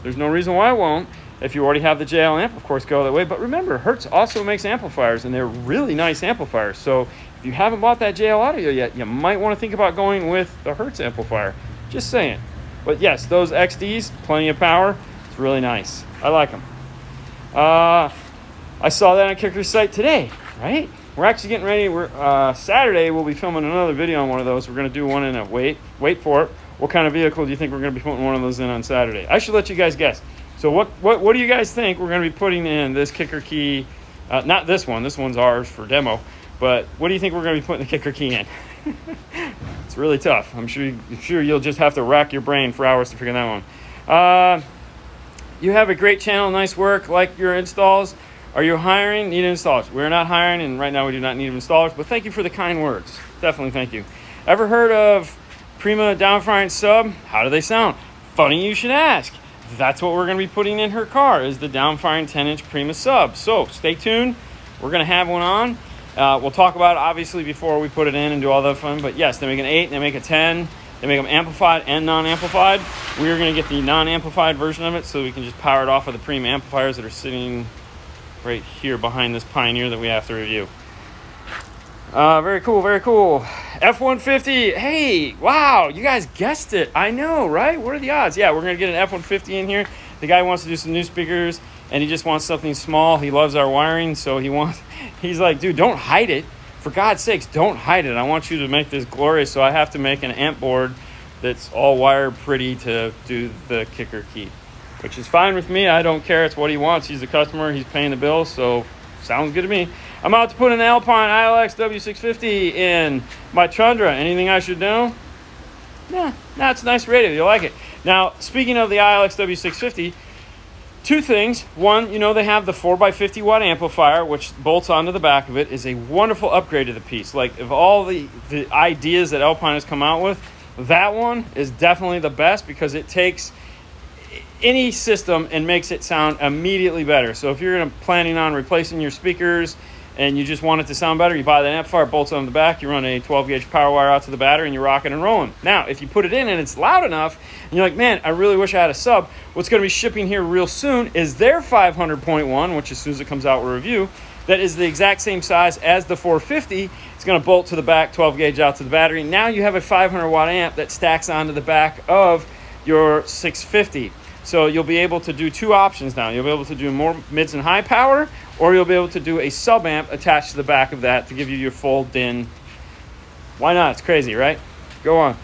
There's no reason why it won't. If you already have the JL amp, of course, go that way. But remember, Hertz also makes amplifiers, and they're really nice amplifiers. So if you haven't bought that JL Audio yet, you might want to think about going with the Hertz amplifier. Just saying. But yes, those XDs, plenty of power. It's really nice. I like them. I saw that on Kicker's site today, right? We're actually getting ready. Saturday, we'll be filming another video on one of those. We're going to do one in a, wait for it. What kind of vehicle do you think we're going to be putting one of those in on Saturday? I should let you guys guess. So what do you guys think we're going to be putting in this kicker key? Not this one. This one's ours for demo. But what do you think we're going to be putting the kicker key in? It's really tough. I'm sure you'll just have to rack your brain for hours to figure that one. You have a great channel. Nice work. Like your installs. Are you hiring? Need installers? We're not hiring, and right now we do not need installers. But thank you for the kind words. Definitely thank you. Ever heard of Prima downfiring sub? How do they sound? Funny you should ask. That's what we're going to be putting in her car, is the downfiring 10-inch Prima sub. So stay tuned. We're going to have one on. We'll talk about it, obviously, before we put it in and do all that fun. But yes, they make an 8, they make a 10. They make them amplified and non-amplified. We're going to get the non-amplified version of it so we can just power it off of the Prima amplifiers that are sitting right here behind this Pioneer that we have to review. Very cool, very cool. F-150. Hey, wow, you guys guessed it. I know, right? What are the odds? Yeah, we're going to get an F-150 in here. The guy wants to do some new speakers, and he just wants something small. He loves our wiring, so he's like, dude, don't hide it. For God's sakes, don't hide it. I want you to make this glorious, so I have to make an amp board that's all wired pretty to do the kicker key, which is fine with me. I don't care. It's what he wants. He's the customer. He's paying the bill, so sounds good to me. I'm about to put an Alpine ILX W650 in my Tundra. Anything I should know? Nah, it's a nice radio. You'll like it. Now, speaking of the ILX W650, two things. One, they have the 4x50 watt amplifier, which bolts onto the back of it, is a wonderful upgrade to the piece. Like, of all the ideas that Alpine has come out with, that one is definitely the best because it takes any system and makes it sound immediately better. So if you're planning on replacing your speakers and you just want it to sound better, you buy that amplifier, bolts on the back, you run a 12-gauge power wire out to the battery, and you're rocking and rolling. Now, if you put it in and it's loud enough, and you're like, man, I really wish I had a sub, what's going to be shipping here real soon is their 500.1, which as soon as it comes out, we'll review, that is the exact same size as the 450. It's going to bolt to the back, 12-gauge out to the battery. Now you have a 500-watt amp that stacks onto the back of your 650. So you'll be able to do two options now. You'll be able to do more mids and high power, or you'll be able to do a sub amp attached to the back of that to give you your full DIN. Why not? It's crazy, right? Go on.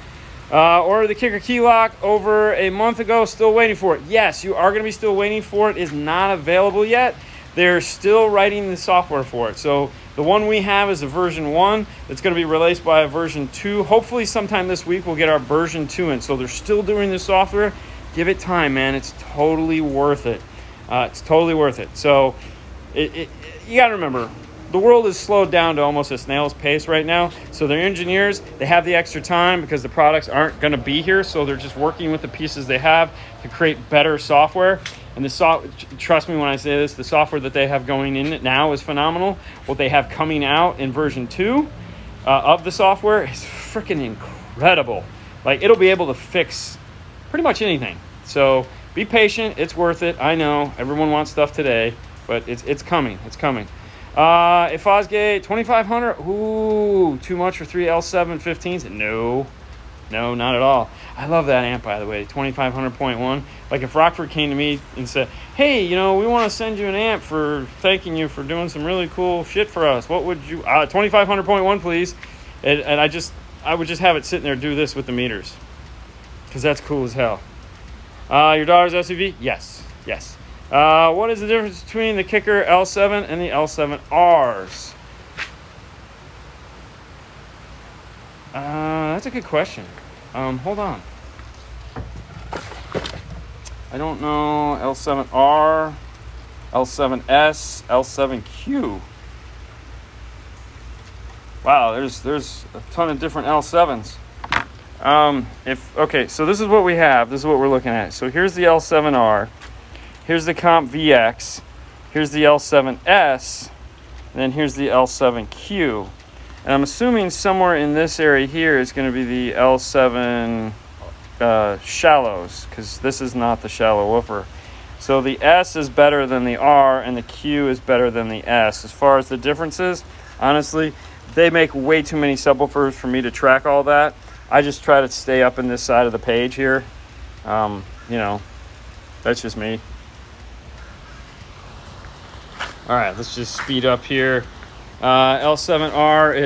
Ordered the kicker key lock over a month ago. Still waiting for it. Yes, you are going to be still waiting for it. It is not available yet. They're still writing the software for it. So the one we have is a version 1 that's going to be released by a version 2. Hopefully sometime this week we'll get our version 2 in. So they're still doing the software. Give it time, man. It's totally worth it. It's totally worth it. So you got to remember, the world is slowed down to almost a snail's pace right now. So their engineers, they have the extra time because the products aren't going to be here. So they're just working with the pieces they have to create better software. And trust me when I say this, the software that they have going in it now is phenomenal. What they have coming out in version 2 of the software is freaking incredible. Like, it'll be able to fix pretty much anything. So be patient. It's worth it. I know everyone wants stuff today, but it's coming. It's coming. A Fosgate 2500. Ooh, too much for 3 L7 15s. No. No, not at all. I love that amp, by the way, 2500.1. Like if Rockford came to me and said, hey, you know, we want to send you an amp for thanking you for doing some really cool shit for us. What would you, 2500.1, please. And I would just have it sitting there, do this with the meters. Because that's cool as hell. Your daughter's SUV? Yes. What is the difference between the Kicker L7 and the L7Rs? That's a good question. Hold on. I don't know. L7R, L7S, L7Q. Wow, there's a ton of different L7s. Okay, so this is what we have. This is what we're looking at. So here's the L7R. Here's the Comp VX. Here's the L7S. And then here's the L7Q. And I'm assuming somewhere in this area here is going to be the L7 shallows, because this is not the shallow woofer. So the S is better than the R, and the Q is better than the S. As far as the differences, honestly, they make way too many subwoofers for me to track all that. I just try to stay up in this side of the page here. You know, that's just me. All right, let's just speed up here. L7R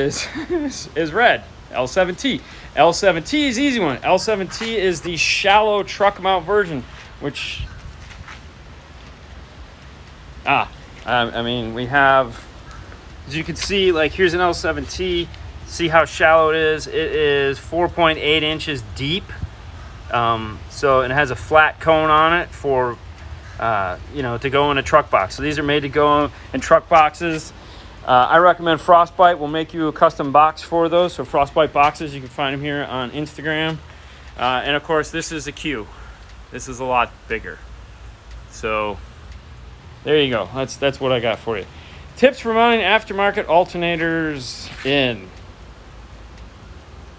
is red. L7T. L7T is easy one. L7T is the shallow truck mount version, which I mean, we have, as you can see, like here's an L7T. See how shallow it is? It is 4.8 inches deep. So it has a flat cone on it for you know, to go in a truck box. So these are made to go in truck boxes. I recommend Frostbite will make you a custom box for those. So Frostbite boxes, you can find them here on Instagram. And of course, this is a Q. This is a lot bigger. So there you go. That's what I got for you. Tips for mounting aftermarket alternators in.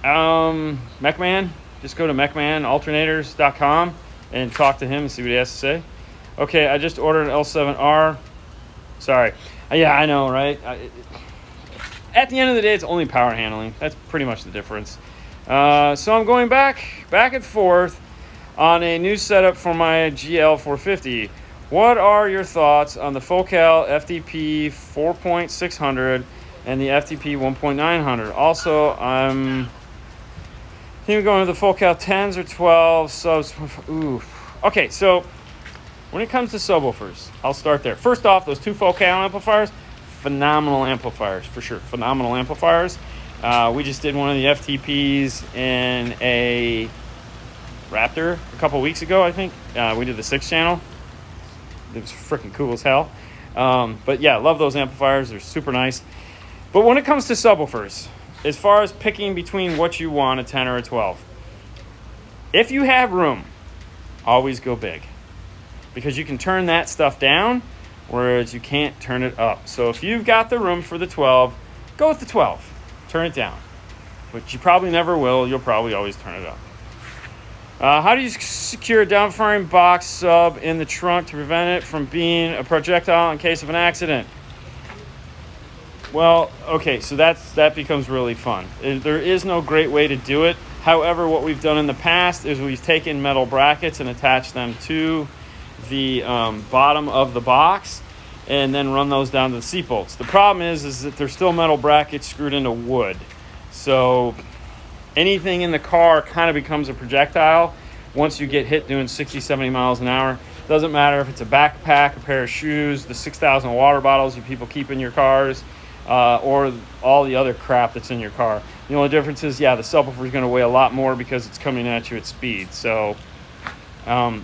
MechMan. Just go to mechmanalternators.com and talk to him and see what he has to say. Okay, I just ordered an L7R. Sorry. Yeah, I know, right? At the end of the day, it's only power handling. That's pretty much the difference. So I'm going back and forth on a new setup for my GL450. What are your thoughts on the Focal FTP 4.600 and the FTP 1.900? Also, I'm thinking of going with the Focal 10s or 12 subs. Ooh. Okay, so when it comes to subwoofers, I'll start there. First off, those two Focal amplifiers, phenomenal amplifiers, for sure. Phenomenal amplifiers. We just did one of the FTPs in a Raptor a couple weeks ago, I think. We did the 6-channel. It was freaking cool as hell. But yeah, love those amplifiers. They're super nice. But when it comes to subwoofers, as far as picking between what you want, a 10 or a 12, if you have room, always go big. Because you can turn that stuff down, whereas you can't turn it up. So if you've got the room for the 12, go with the 12. Turn it down. But you probably never will. You'll probably always turn it up. How do you secure a downfiring box sub in the trunk to prevent it from being a projectile in case of an accident? Well, okay, so that becomes really fun. There is no great way to do it. However, what we've done in the past is we've taken metal brackets and attached them to the bottom of the box and then run those down to the seat bolts. The problem is that they're still metal brackets screwed into wood. So anything in the car kind of becomes a projectile once you get hit doing 60, 70 miles an hour. Doesn't matter if it's a backpack, a pair of shoes, the 6,000 water bottles you people keep in your cars, or all the other crap that's in your car. The only difference is, yeah, the subwoofer is going to weigh a lot more because it's coming at you at speed. So a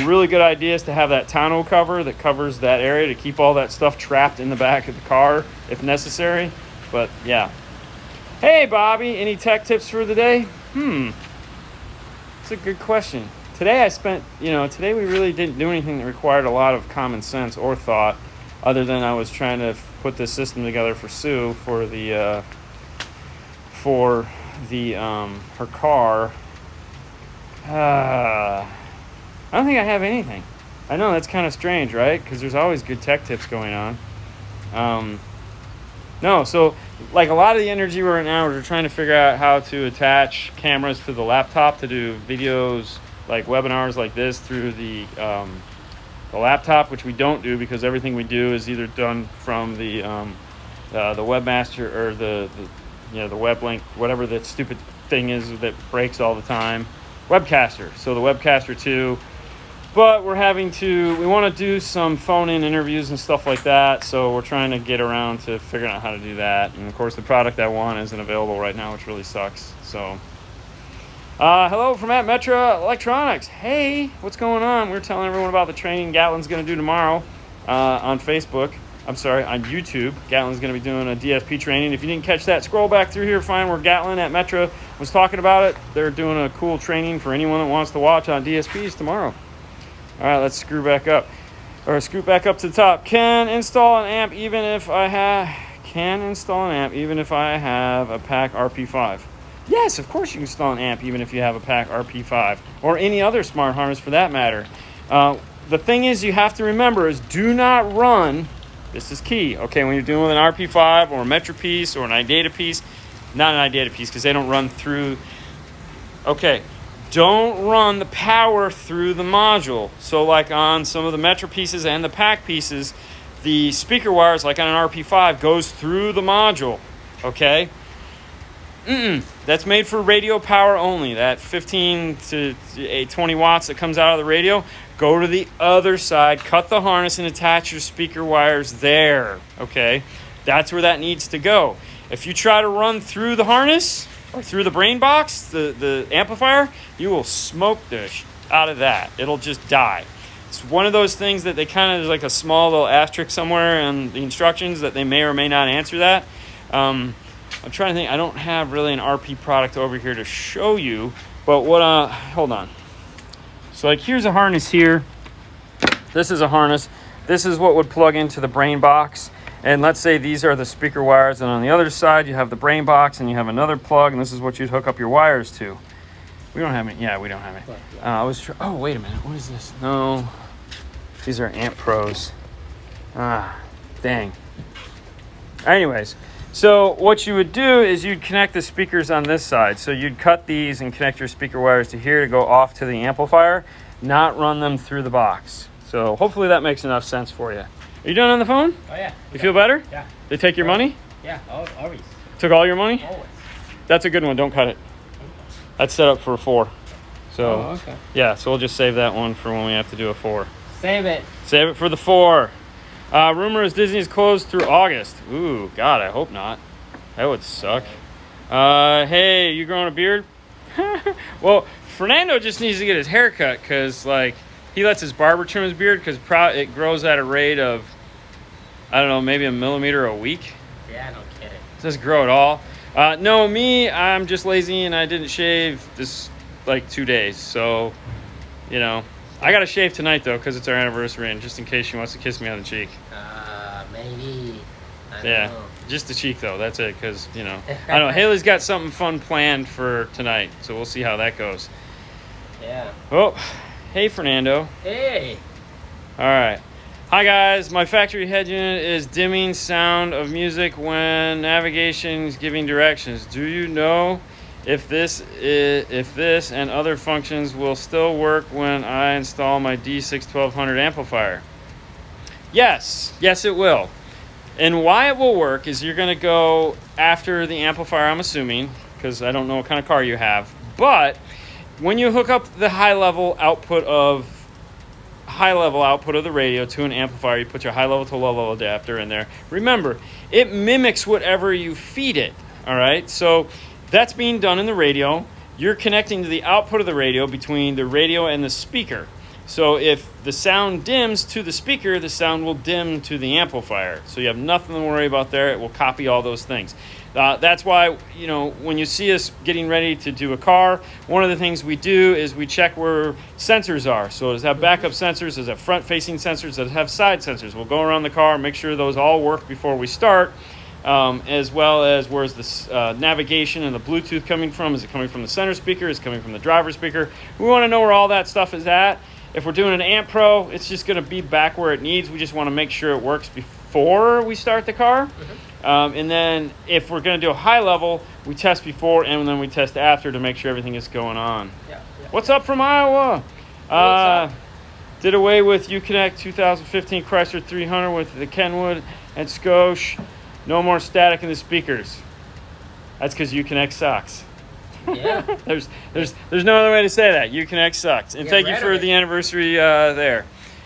really good idea is to have that tonneau cover that covers that area to keep all that stuff trapped in the back of the car if necessary. But yeah. Hey, Bobby, any tech tips for the day? It's a good question. Today today we really didn't do anything that required a lot of common sense or thought, other than I was trying to put this system together for Sue for her car. I don't think I have anything. I know that's kind of strange, right? Because there's always good tech tips going on. No, so like a lot of the energy right now, we're trying to figure out how to attach cameras to the laptop to do videos like webinars like this through the laptop, which we don't do because everything we do is either done from the webmaster or the web link, whatever that stupid thing is that breaks all the time, webcaster. So the webcaster too. But we want to do some phone-in interviews and stuff like that, so we're trying to get around to figuring out how to do that. And, of course, the product I want isn't available right now, which really sucks. So, hello from at Metro Electronics. Hey, what's going on? We're telling everyone about the training Gatlin's going to do tomorrow on Facebook. On YouTube. Gatlin's going to be doing a DSP training. If you didn't catch that, scroll back through here, find where Gatlin at Metro was talking about it. They're doing a cool training for anyone that wants to watch on DSPs tomorrow. All right, let's scoot back up to the top. Can install an amp even if I have a pack RP5. Yes, of course you can install an amp even if you have a pack RP5 or any other smart harness for that matter. The thing is you have to remember is do not run. This is key. Okay, when you're dealing with an RP5 or a Metro piece or an iData piece, not an iData piece because they don't run through. Okay. Don't run the power through the module. So like on some of the Metro pieces and the pack pieces, the speaker wires, like on an RP5, goes through the module, okay? That's made for radio power only. That 15 to 20 watts that comes out of the radio, go to the other side, cut the harness, and attach your speaker wires there, okay? That's where that needs to go. If you try to run through the harness or through the brain box, the amplifier, you will smoke the out of that. It'll just die. It's one of those things that they kind of, there's like a small little asterisk somewhere in the instructions that they may or may not answer that. I'm trying to think. I don't have really an RP product over here to show you, but hold on. So like here's a harness here. This is a harness. This is what would plug into the brain box. And let's say these are the speaker wires, and on the other side you have the brain box, and you have another plug, and this is what you'd hook up your wires to. We don't have it. Yeah, we don't have it. Oh, wait a minute. What is this? No, these are Amp Pros. Dang. Anyways, so what you would do is you'd connect the speakers on this side. So you'd cut these and connect your speaker wires to here to go off to the amplifier, not run them through the box. So hopefully that makes enough sense for you. Are you done on the phone? Oh, yeah. You feel better? Yeah. They take your money? Yeah, always. Took all your money? Always. That's a good one. Don't cut it. That's set up for a 4. So, okay. Yeah, so we'll just save that one for when we have to do a 4. Save it. Save it for the 4. Rumor is Disney's closed through August. Ooh, God, I hope not. That would suck. Hey, you growing a beard? Well, Fernando just needs to get his hair cut because, like, he lets his barber trim his beard because it grows at a rate of, I don't know, maybe a millimeter a week. Yeah, no kidding. It doesn't grow at all. No, me, I'm just lazy and I didn't shave this, like, 2 days. So, you know, I got to shave tonight, though, because it's our anniversary and just in case she wants to kiss me on the cheek. Maybe. I don't know. Just the cheek, though. That's it, because, you know, I don't know. Haley's got something fun planned for tonight, so we'll see how that goes. Yeah. Oh. Hey, Fernando. Hey. All right. Hi, guys. My factory head unit is dimming sound of music when navigation is giving directions. Do you know if this and other functions will still work when I install my D6-1200 amplifier? Yes. Yes, it will. And why it will work is you're going to go after the amplifier, I'm assuming, because I don't know what kind of car you have. But when you hook up the high-level output of the radio to an amplifier, you put your high-level to low-level adapter in there. Remember, it mimics whatever you feed it, all right? So that's being done in the radio. You're connecting to the output of the radio between the radio and the speaker. So if the sound dims to the speaker, the sound will dim to the amplifier. So you have nothing to worry about there. It will copy all those things. That's why, you know, when you see us getting ready to do a car, one of the things we do is we check where sensors are. So does it have backup sensors? Does it have front-facing sensors? Does it have side sensors? We'll go around the car and make sure those all work before we start, as well as where's the navigation and the Bluetooth coming from? Is it coming from the center speaker? Is it coming from the driver speaker? We want to know where all that stuff is at. If we're doing an Amp Pro, it's just going to be back where it needs. We just want to make sure it works before we start the car. And then if we're going to do a high level, we test before and then we test after to make sure everything is going on. Yeah. What's up from Iowa? What's up? Did away with Uconnect 2015 Chrysler 300 with the Kenwood and Scotia. No more static in the speakers. That's because Uconnect sucks. Yeah. There's no other way to say that. Uconnect sucks. And Get thank you rid for of it. the anniversary there.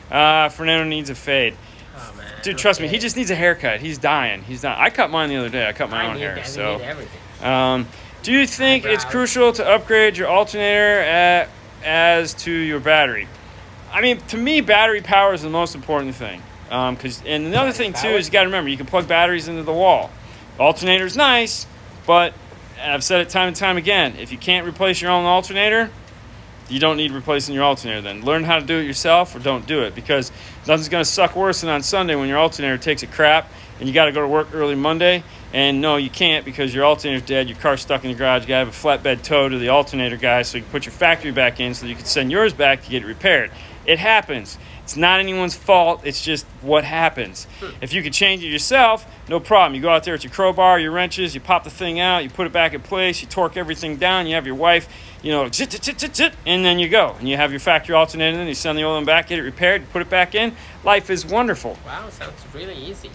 Fernando needs a fade. Oh, man. Dude, trust me, Okay. he just needs a haircut. He's dying. I cut mine the other day. I cut my own hair. I So, need everything. do you think it's Eyebrows. crucial to upgrade your alternator as to your battery? I mean, to me, battery power is the most important thing. And another thing too power? is you got to remember you can plug batteries into the wall. The alternator's nice, but I've said it time and time again. If you can't replace your own alternator, you don't need replacing your alternator. Then learn how to do it yourself, or don't do it, because nothing's going to suck worse than on Sunday when your alternator takes a crap and you got to go to work early Monday. And no, you can't because your alternator's dead. Your car's stuck in the garage. You got to have a flatbed tow to the alternator guy so you can put your factory back in so you can send yours back to get it repaired. It happens. It's not anyone's fault. It's just what happens. If you could change it yourself, no problem. You go out there with your crowbar, your wrenches, you pop the thing out, you put it back in place, you torque everything down, you have your wife, zit, zit, zit, zit, zit, and then you go. And you have your factory alternator, and you send the oil in back, get it repaired, you put it back in. Life is wonderful. Wow, sounds really easy.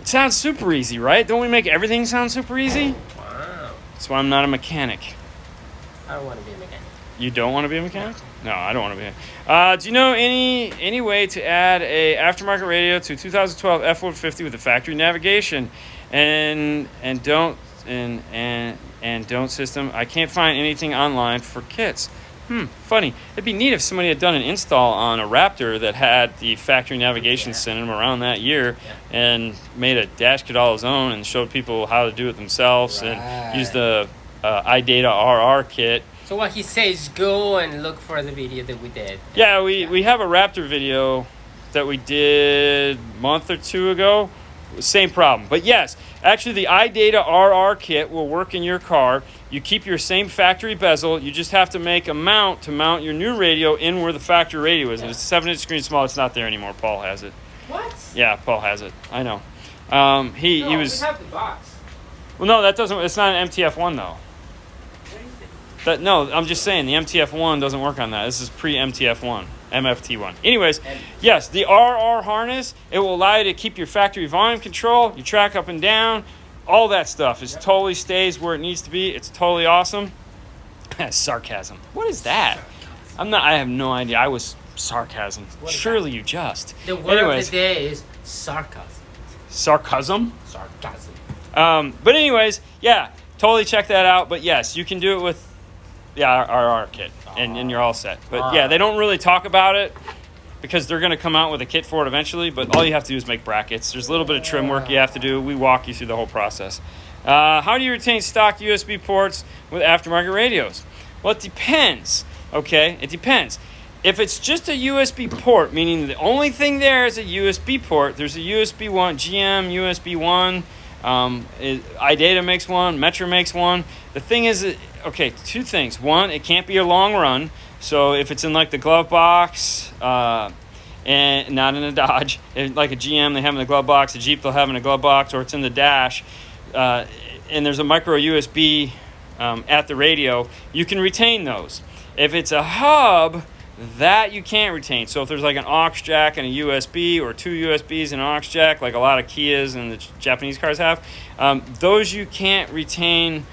It sounds super easy, right? Don't we make everything sound super easy? Wow. That's why I'm not a mechanic. I don't want to be a mechanic. You don't want to be a mechanic? No, I don't want to be. Do you know any way to add a aftermarket radio to 2012 F-150 with a factory navigation and don't system? I can't find anything online for kits. Funny. It'd be neat if somebody had done an install on a Raptor that had the factory navigation system around that year and made a dash kit all his own and showed people how to do it themselves and use the iData RR kit. So what he says, go and look for the video that we did. Yeah, we have a Raptor video that we did a month or two ago. Same problem. But yes, actually the iData RR kit will work in your car. You keep your same factory bezel. You just have to make a mount to mount your new radio in where the factory radio is. And it's a 7-inch screen small. It's not there anymore. Paul has it. What? Yeah, Paul has it. I know. He was... we have the box. Well, no, that doesn't... It's not an MTF1, though. No, I'm just saying the MTF1 doesn't work on that. This is pre-MTF1, MFT1. Anyways, yes, the RR harness, it will allow you to keep your factory volume control, your track up and down, all that stuff. It totally stays where it needs to be. It's totally awesome. Sarcasm. What is that? I have no idea. I was sarcasm. Surely you just. The word of the day is sarcasm. Sarcasm? Sarcasm. But anyways, yeah, totally check that out. But yes, you can do it with our RR kit, and you're all set. But yeah, they don't really talk about it because they're going to come out with a kit for it eventually. But all you have to do is make brackets. There's a little bit of trim work you have to do. We walk you through the whole process. How do you retain stock USB ports with aftermarket radios? Well, it depends. Okay, it depends. If it's just a USB port, meaning the only thing there is a USB port, there's a USB 1, GM USB 1, iData makes one, Metro makes one. The thing is, okay, two things. One, it can't be a long run. So if it's in like the glove box, and not in a Dodge, like a GM, they have in the glove box, a Jeep they'll have in a glove box, or it's in the dash, and there's a micro USB at the radio, you can retain those. If it's a hub, that you can't retain. So if there's like an aux jack and a USB, or two USBs and an aux jack, like a lot of Kias and the Japanese cars have, those you can't retain.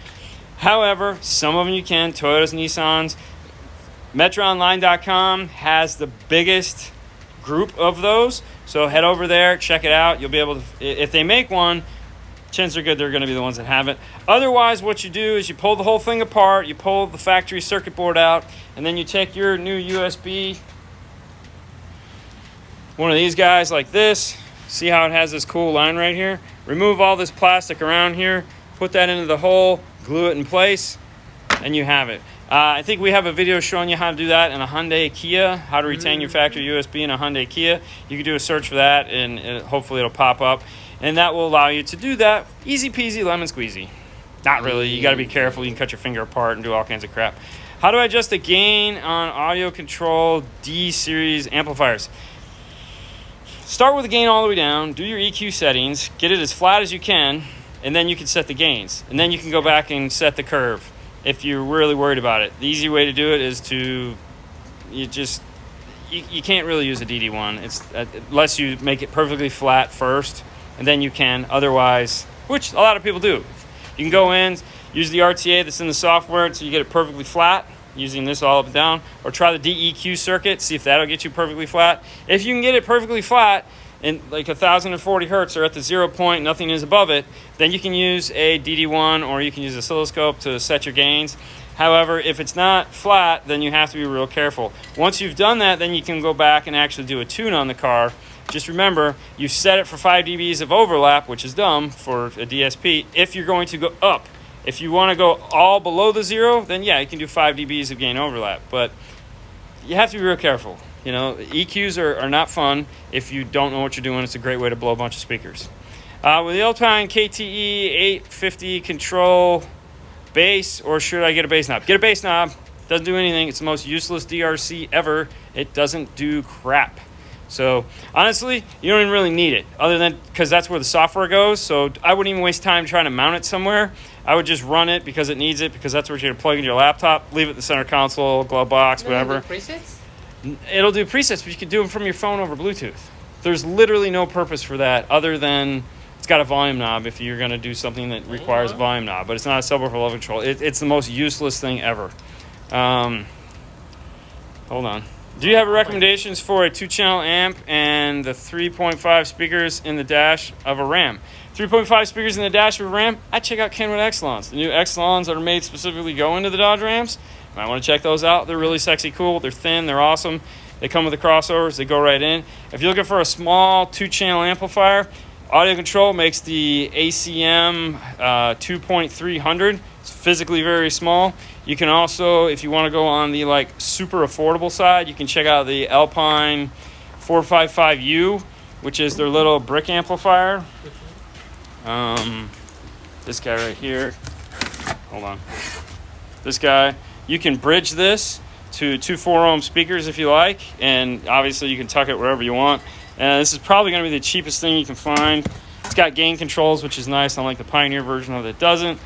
However, some of them you can. Toyotas and Nissans. MetroOnline.com has the biggest group of those. So head over there, check it out. You'll be able to, if they make one, chances are good they're going to be the ones that have it. Otherwise, what you do is you pull the whole thing apart, you pull the factory circuit board out, and then you take your new USB, one of these guys like this. See how it has this cool line right here? Remove all this plastic around here, put that into the hole, glue it in place, and you have it. I think we have a video showing you how to do that in a Hyundai Kia, how to retain your factory USB in a Hyundai Kia. You can do a search for that, and hopefully it'll pop up. And that will allow you to do that. Easy peasy, lemon squeezy. Not really. You got to be careful. You can cut your finger apart and do all kinds of crap. How do I adjust the gain on audio control D-series amplifiers? start with the gain all the way down, do your EQ settings, get it as flat as you can, and then you can set the gains. And then you can go back and set the curve if you're really worried about it. The easy way to do it is to, you can't really use a DD1 unless you make it perfectly flat first, and then you can. Otherwise, which a lot of people do. You can go in, use the RTA that's in the software until you get it perfectly flat, using this all up and down, or try the DEQ circuit, see if that'll get you perfectly flat. If you can get it perfectly flat, and like 1040 hertz or at the 0 point, nothing is above it, then you can use a DD1 or you can use an oscilloscope to set your gains. However, if it's not flat, then you have to be real careful. Once you've done that, then you can go back and actually do a tune on the car. Just remember, you set it for 5 dBs of overlap, which is dumb for a DSP, if you're going to go up. If you want to go all below the 0, then yeah, you can do 5 dBs of gain overlap. But you have to be real careful. You know, EQs are not fun if you don't know what you're doing. It's a great way to blow a bunch of speakers. With the Alpine KTE 850 control bass, or should I get a bass knob? Get a bass knob. Doesn't do anything. It's the most useless DRC ever. It doesn't do crap. So honestly, you don't even really need it, other than because that's where the software goes. So I wouldn't even waste time trying to mount it somewhere. I would just run it because it needs it, because that's where you're going to plug into your laptop, leave it in the center console, glove box, whatever. Presets? It'll do presets, but you can do them from your phone over Bluetooth. There's literally no purpose for that other than it's got a volume knob if you're going to do something that requires a volume knob, but it's not a subwoofer level control. It's the most useless thing ever. Hold on. Do you have recommendations for a 2-channel amp and the 3.5 speakers in the dash of a Ram? 3.5 speakers in the dash of a Ram? I'd check out Kenwood Exelons. The new Exelons that are made specifically go into the Dodge Rams. You might want to check those out. They're really sexy cool. They're thin. They're awesome. They come with the crossovers. They go right in. If you're looking for a small 2-channel amplifier, Audio Control makes the ACM 2.300. It's physically very small. You can also, if you want to go on the like super affordable side, you can check out the Alpine 455U, which is their little brick amplifier. This guy right here. Hold on. This guy. You can bridge this to 2 4-ohm speakers if you like, and obviously you can tuck it wherever you want. And this is probably going to be the cheapest thing you can find. It's got gain controls, which is nice, unlike the Pioneer version of it doesn't.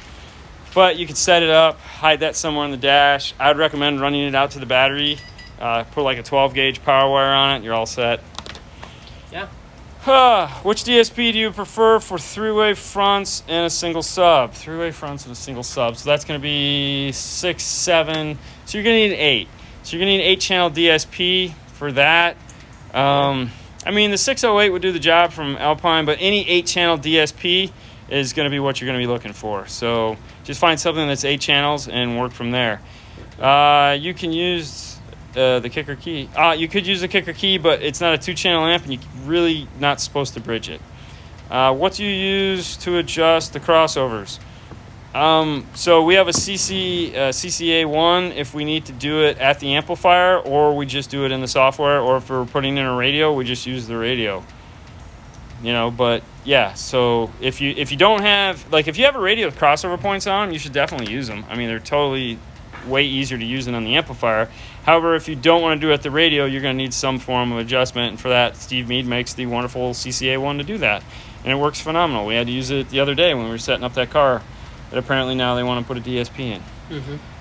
But you can set it up, hide that somewhere in the dash. I'd recommend running it out to the battery. Put like a 12-gauge power wire on it. You're all set. Yeah. Which DSP do you prefer for 3-way fronts and a single sub? 3-way fronts and a single sub. So that's going to be 6, 7. So you're going to need 8. So you're going to need an 8-channel DSP for that. I mean, the 608 would do the job from Alpine, but any 8-channel DSP is going to be what you're going to be looking for. So just find something that's 8 channels and work from there. You can use the kicker key. You could use the kicker key, but it's not a 2-channel amp, and you're really not supposed to bridge it. What do you use to adjust the crossovers? So we have a CCA1 if we need to do it at the amplifier, or we just do it in the software, or if we're putting in a radio, we just use the radio. You know, but yeah, so if you don't have, like, if you have a radio with crossover points on them, you should definitely use them. I mean, they're totally way easier to use than on the amplifier. However, if you don't want to do it at the radio, you're going to need some form of adjustment, and for that, Steve Mead makes the wonderful CCA1 to do that, and it works phenomenal. We had to use it the other day when we were setting up that car, but apparently now they want to put a DSP in.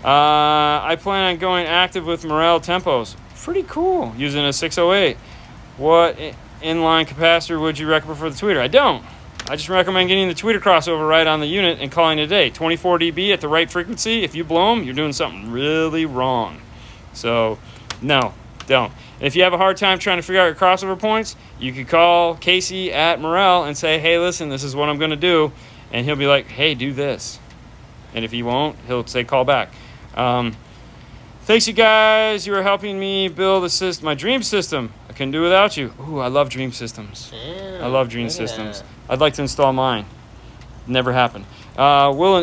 I plan on going active with Morel tempos. Pretty cool, using a 608. What inline capacitor would you recommend for the tweeter? I don't. I just recommend getting the tweeter crossover right on the unit and calling it a day. 24 dB at the right frequency. If you blow them, you're doing something really wrong. So, no, don't. And if you have a hard time trying to figure out your crossover points, you could call Casey at Morel and say, hey, listen, this is what I'm going to do. And he'll be like, hey, do this. And if he won't, he'll say call back. Thanks, you guys. You are helping me build my dream system. I couldn't do without you. Ooh, I love dream systems. I love dream systems. I'd like to install mine. Never happened. Will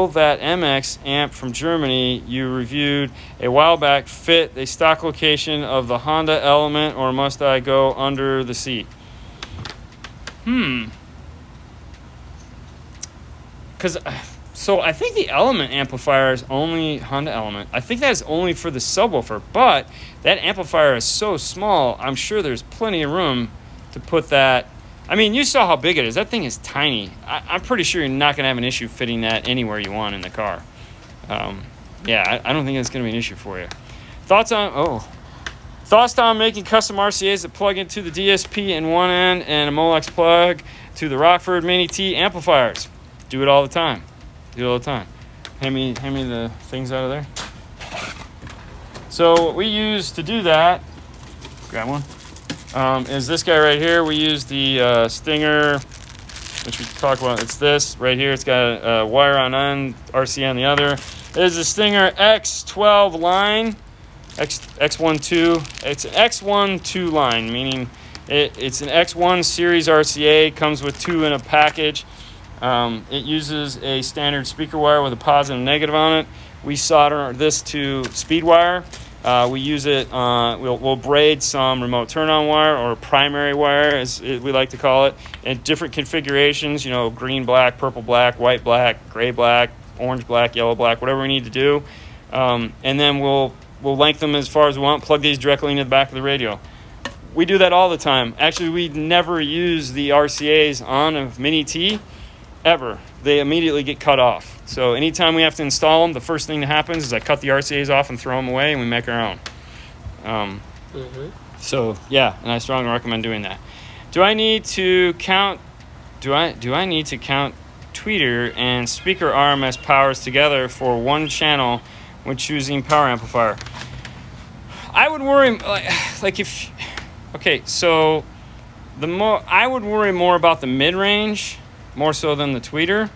that MX amp from Germany you reviewed a while back fit a stock location of the Honda Element, or must I go under the seat? Because So I think the Element amplifier is only Honda Element. I think that is only for the subwoofer, but that amplifier is so small. I'm sure there's plenty of room to put that. I mean, you saw how big it is. That thing is tiny. I'm pretty sure you're not going to have an issue fitting that anywhere you want in the car. Yeah, I don't think it's going to be an issue for you. Thoughts on making custom RCAs that plug into the DSP in one end and a Molex plug to the Rockford Mini T amplifiers. Do it all the time. Hand me the things out of there. So what we use to do that, grab one, is this guy right here. We use the Stinger, which we talked about. It's this right here. It's got a wire on one, RCA on the other. It is a Stinger X12 line. X12. It's an X12 line, meaning it's an X1 series RCA. Comes with 2 in a package. It uses a standard speaker wire with a positive and negative on it. We solder this to speed wire. We use it. We'll braid some remote turn-on wire or primary wire, as we like to call it, in different configurations. Green, black, purple, black, white, black, gray, black, orange, black, yellow, black, whatever we need to do. And then we'll lengthen them as far as we want. Plug these directly into the back of the radio. We do that all the time. Actually, we never use the RCAs on a Mini T ever. They immediately get cut off. So anytime we have to install them, the first thing that happens is I cut the RCAs off and throw them away, and we make our own. So yeah, and I strongly recommend doing that. Do I need to count tweeter and speaker RMS powers together for one channel when choosing power amplifier? I would worry so I would worry more about the mid-range more so than the tweeter.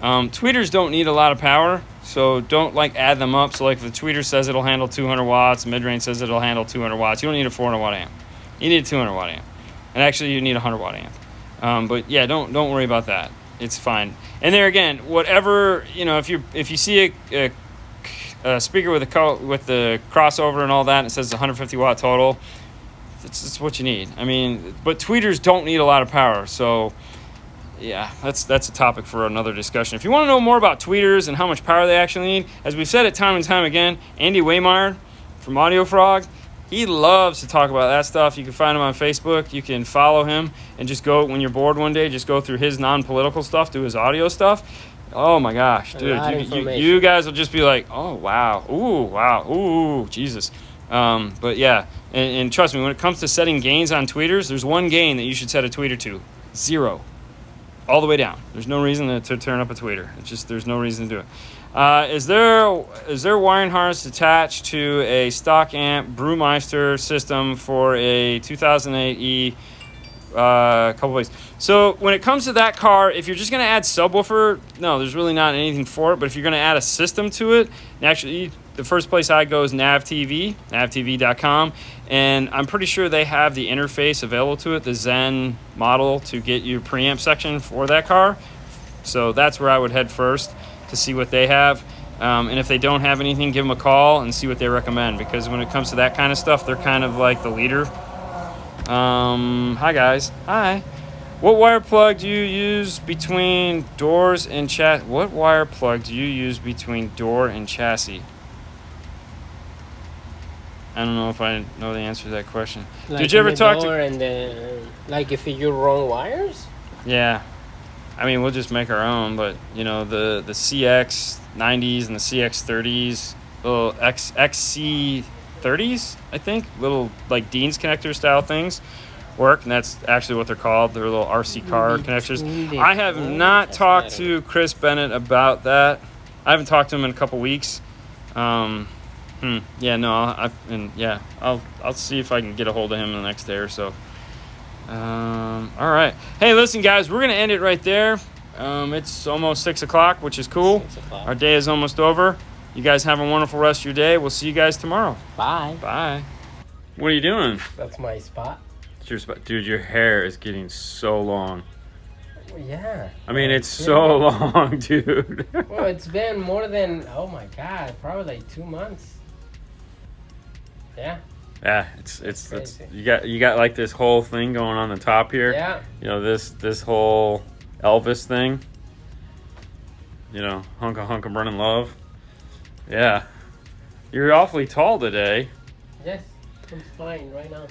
Tweeters don't need a lot of power, so don't add them up. So if the tweeter says it'll handle 200 watts, mid-range says it'll handle 200 watts, you don't need a 400 watt amp. You need a 200 watt amp. And actually you need a 100 watt amp. But yeah, don't worry about that. It's fine. And there again, whatever, if you see a speaker with the crossover and all that, and it says 150 watt total, it's what you need. I mean, but tweeters don't need a lot of power, so yeah, that's a topic for another discussion. If you want to know more about tweeters and how much power they actually need, as we've said it time and time again, Andy Waymeyer from Audio Frog, he loves to talk about that stuff. You can find him on Facebook. You can follow him and just go, when you're bored one day, just go through his non-political stuff, do his audio stuff. Oh my gosh, dude, you guys will just be like, oh wow, ooh, Jesus. But yeah, and trust me, when it comes to setting gains on tweeters, there's one gain that you should set a tweeter to: 0. All the way down. There's no reason to turn up a tweeter. It's just, there's no reason to do it. Is there wiring harness attached to a stock amp Brewmeister system for a 2008E? Couple ways. So when it comes to that car, if you're just going to add subwoofer, no, there's really not anything for it. But if you're going to add a system to it, actually the first place I go is navtv.com, and I'm pretty sure they have the interface available to it, the Zen model, to get your preamp section for that car. So that's where I would head first to see what they have. And if they don't have anything, give them a call and see what they recommend, because when it comes to that kind of stuff, they're kind of like the leader. Hi guys. Hi. What wire plug do you use between doors and chassis? What wire plug do you use between door and chassis? I don't know if I know the answer to that question. Did you ever talk to? And if you run wires? Yeah. I mean, we'll just make our own, but the CX90s and the CX30s, little XC30s, I think, little Dean's connector style things work, and that's actually what they're called. They're little RC car connectors. I have not talked to Chris Bennett about that. I haven't talked to him in a couple weeks. Yeah, no, I'll see if I can get a hold of him the next day or so. All right. Hey, listen, guys, we're gonna end it right there. It's almost 6 o'clock, which is cool. 6 o'clock. Our day is almost over. You guys have a wonderful rest of your day. We'll see you guys tomorrow. Bye. Bye. What are you doing? That's my spot. It's your spot. Dude, your hair is getting so long. Yeah. I mean, it's so long, dude. Well, it's been more than, oh my God, probably 2 months. Yeah. Yeah, it's you got this whole thing going on the top here. Yeah. This whole Elvis thing. You know, hunk of burning love. Yeah. You're awfully tall today. Yes, I'm fine right now.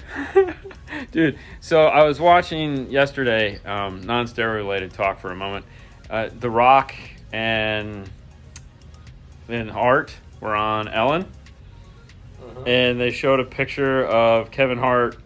Dude, so I was watching yesterday, non-steroid related talk for a moment. The Rock and Hart were on Ellen. And they showed a picture of Kevin Hart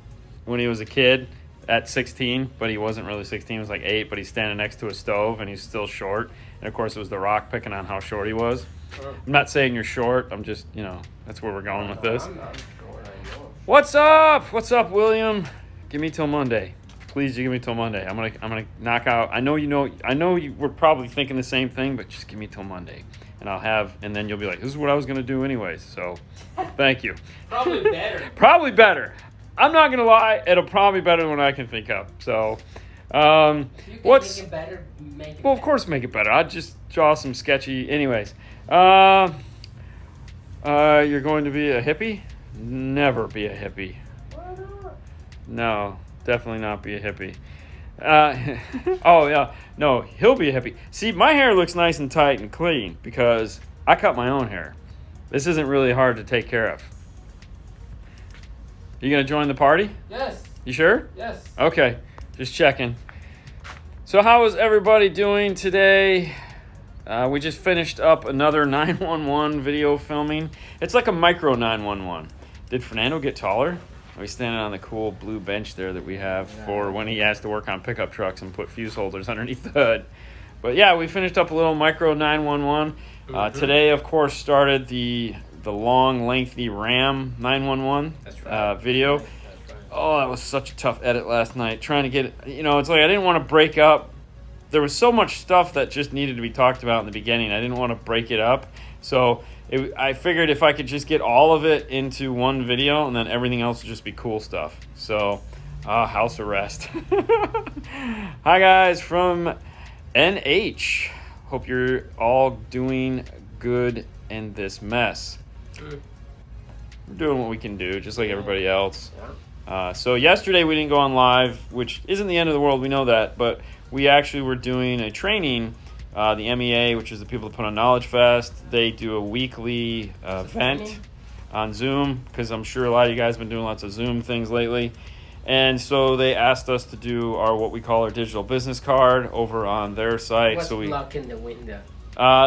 when he was a kid at 16, but he wasn't really 16, he was like 8, but he's standing next to a stove and he's still short. And of course it was The Rock picking on how short he was. I'm not saying you're short, I'm just, you know, that's where we're going with this. I'm not short, I know. What's up? What's up, William? Give me till Monday. Please, you give me till Monday. I'm gonna knock out. I know you were probably thinking the same thing, but just give me till Monday. And then you'll be like, this is what I was going to do anyways. So, thank you. Probably better. Probably better. I'm not going to lie. It'll probably be better than what I can think of. So, You can make it better, well, of course, make it better. I'd just draw some sketchy. Anyways, you're going to be a hippie? Never be a hippie. Why not? No, definitely not be a hippie. Oh yeah, no, he'll be a hippie. See, my hair looks nice and tight and clean because I cut my own hair. This isn't really hard to take care of. You gonna join the party? Yes. You sure? Yes. Okay, just checking. So how is everybody doing today? We just finished up another 911 video filming. It's like a micro 911. Did Fernando get taller? He's standing on the cool blue bench there that we have for when he has to work on pickup trucks and put fuse holders underneath the hood. But yeah, we finished up a little micro 911. Today, of course, started the long, lengthy RAM 911 video. That's right. Oh, that was such a tough edit last night. Trying to get it, you know, it's like I didn't want to break up. There was so much stuff that just needed to be talked about in the beginning. I didn't want to break it up. So I figured if I could just get all of it into one video and then everything else would just be cool stuff. So, house arrest. Hi, guys, from NH. Hope you're all doing good in this mess. We're doing what we can do, just like everybody else. So yesterday we didn't go on live, which isn't the end of the world. We know that. But we actually were doing a training. The MEA, which is the people that put on Knowledge Fest, they do a weekly event on Zoom because I'm sure a lot of you guys have been doing lots of Zoom things lately. And so they asked us to do what we call our digital business card over on their site. What's so we blocking the window?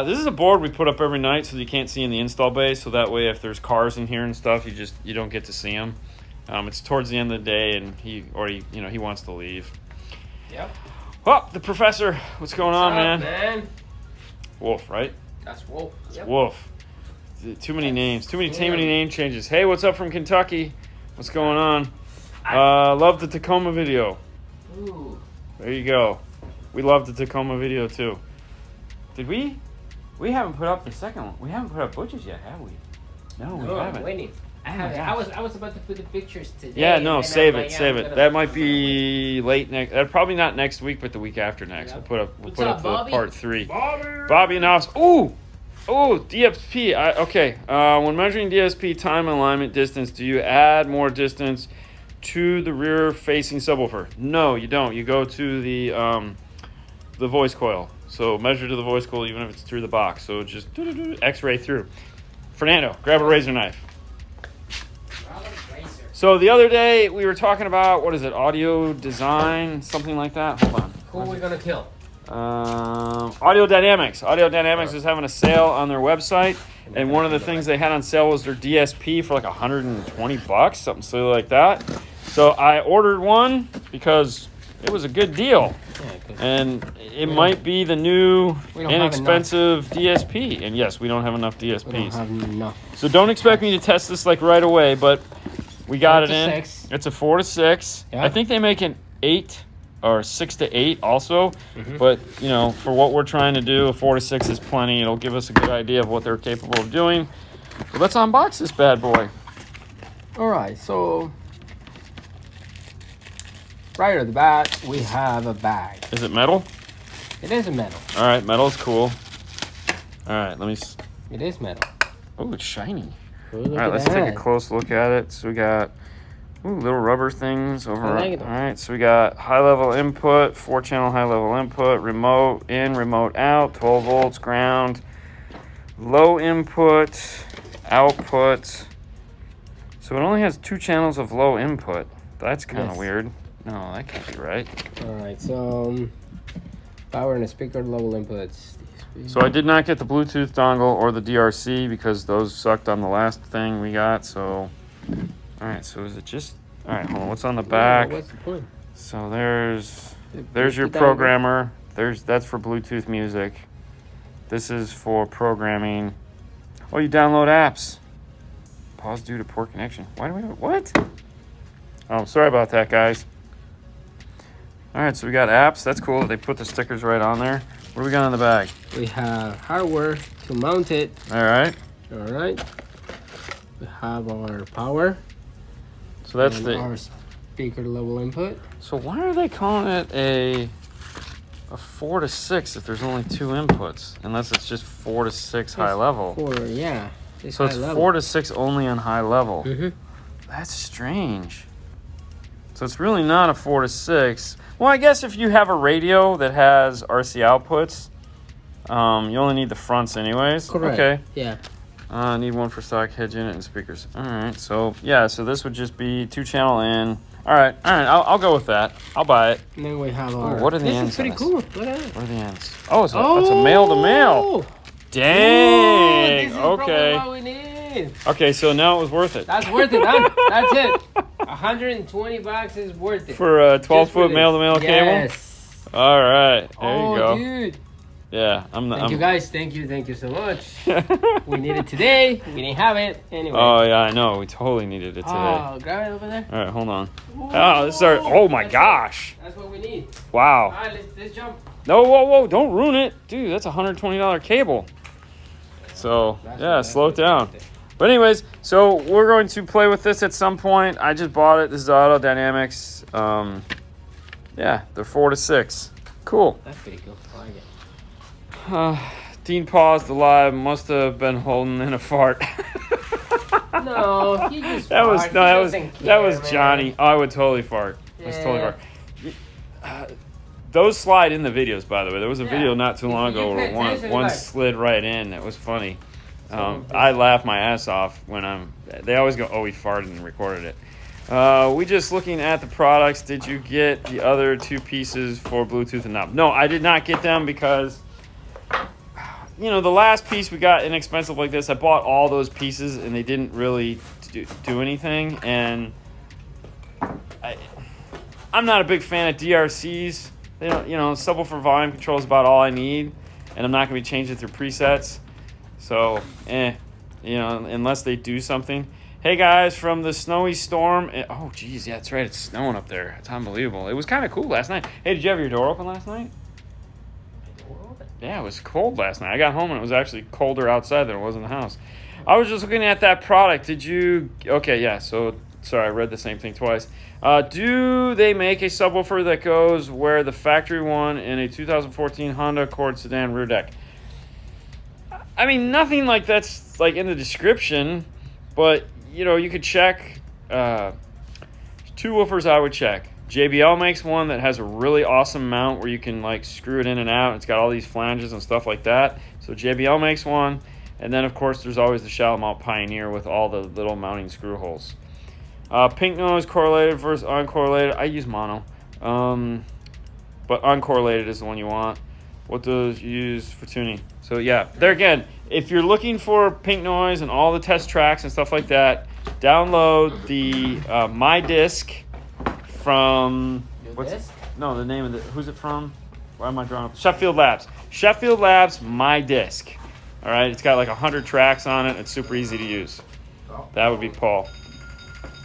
This is a board we put up every night so that you can't see in the install bay. So that way, if there's cars in here and stuff, you don't get to see them. It's towards the end of the day, and he wants to leave. Yep. Well, the professor, what's going on, What's up, man? Wolf, right? That's Wolf. Yep. Wolf. Too many names. Too many name changes. Hey, what's up from Kentucky? What's going on? Love the Tacoma video. Ooh. There you go. We love the Tacoma video, too. Did we? We haven't put up the second one. We haven't put up Butch's yet, have we? No, we haven't. I'm waiting. I was about to put the pictures today. Yeah, no, save it. That might be be late next. Probably not next week, but the week after next. Yep. We'll put up the Bobby? part 3. Bobby and Ops. Ooh, DSP. Okay. When measuring DSP time, alignment, distance, do you add more distance to the rear-facing subwoofer? No, you don't. You go to the voice coil. So measure to the voice coil, even if it's through the box. So just X-ray through. Fernando, grab a razor knife. So the other day we were talking about, audio design, something like that. Hold on. Who are we gonna kill? Audio Dynamics. Audio Dynamics is having a sale on their website, and one of the things they had on sale was their DSP for like $120, something silly like that. So I ordered one because it was a good deal, and it might be the new inexpensive DSP. And yes, we don't have enough DSPs. We don't have enough. So don't expect me to test this like right away, but we got it in. 6. It's a 4 to 6. Yeah. I think they make an 8 or 6 to 8 also. But, for what we're trying to do, a 4 to 6 is plenty. It'll give us a good idea of what they're capable of doing. So let's unbox this bad boy. All right, so right off the bat, we have a bag. Is it metal? It is a metal. All right, metal's cool. All right, let me... It is metal. Oh, it's shiny. Look All right, let's take a close look at it. So we got... Ooh, little rubber things over. I like it. All right, so we got high level input, 4-channel high level input, remote in, remote out, 12 volts, ground, low input, output. So it only has 2 channels of low input. That's kind of weird. No, that can't be right. All right, so power and speaker level inputs. So I did not get the Bluetooth dongle or the DRC because those sucked on the last thing we got. So, all right. So is it just? All right. Hold on. What's on the back? What's the point? So there's your programmer. That's for Bluetooth music. This is for programming. Oh, you download apps. Pause due to poor connection. Why do we? What? Oh, sorry about that, guys. All right. So we got apps. That's cool. They put the stickers right on there. What do we got in the bag? We have hardware to mount it. All right. All right. We have our power. So that's our speaker level input. So why are they calling it a 4 to 6 if there's only 2 inputs? Unless it's just 4 to 6 high level. Yeah. So it's 4 to 6 only on high level. Mm-hmm. That's strange. So it's really not a 4 to 6. Well, I guess if you have a radio that has RC outputs, you only need the fronts anyways. Correct. Okay. Yeah. Need one for stock head unit and speakers. All right. So yeah. So this would just be 2-channel in. All right. I'll go with that. I'll buy it. And then we have Ooh, our. what are the this ends? is pretty on cool. this? Look at that. What are the ends? Oh, it's a male to male. Dang. This is okay. probably what we need. Okay. So now it was worth it. That's worth it, huh? That's it. $120 is worth it. For a 12-foot male to male cable. Yes. All right. There you go. Dude. Yeah. Thank you guys. Thank you so much. We need it today. We didn't have it anyway. Oh yeah, I know. We totally needed it today. Oh, grab it over there. All right, hold on. Oh, this is our. Oh my gosh. That's what we need. Wow. All right, let's jump. No, whoa, don't ruin it, dude. That's a $120 cable. So yeah, slow it down. But anyways, so we're going to play with this at some point. I just bought it. This is Auto Dynamics. Yeah, they're 4 to 6. Cool. That's pretty cool. I like it. Dean paused the live. Must have been holding in a fart. No, he just that was farted. no, He that was doesn't that care, was man. Johnny. Oh, I would totally fart. Yeah. That's totally fart. Those slide in the videos, by the way. There was a video not too long ago where one slid right in. It was funny. I laugh my ass off when they always go, oh, we farted and recorded it. We just looking at the products. Did you get the other 2 pieces for Bluetooth and knob? No, I did not get them because, the last piece we got inexpensive like this, I bought all those pieces and they didn't really do anything. And I'm not a big fan of DRCs. They don't, subwoofer volume control is about all I need, and I'm not going to be changing through presets. So, unless they do something. Hey guys, from the snowy storm. Oh, geez, yeah, that's right. It's snowing up there. It's unbelievable. It was kind of cool last night. Hey, did you have your door open last night? Yeah, it was cold last night. I got home and it was actually colder outside than it was in the house. I was just looking at that product. Did you? Okay, yeah. So, sorry, I read the same thing twice. Do they make a subwoofer that goes where the factory one in a 2014 Honda Accord sedan rear deck? I mean, nothing like that's like in the description, but you could check. 2 woofers I would check. JBL makes one that has a really awesome mount where you can like screw it in and out. It's got all these flanges and stuff like that. So JBL makes one, and then of course there's always the shallow mount Pioneer with all the little mounting screw holes. Pink nose correlated versus uncorrelated. I use mono, but uncorrelated is the one you want. What does you use for tuning? So yeah, there again, if you're looking for pink noise and all the test tracks and stuff like that, download the My Disc from the name of who's it from? Why am I drawing up? Sheffield Labs My Disc. All right, it's got like 100 tracks on it. It's super easy to use. That would be Paul.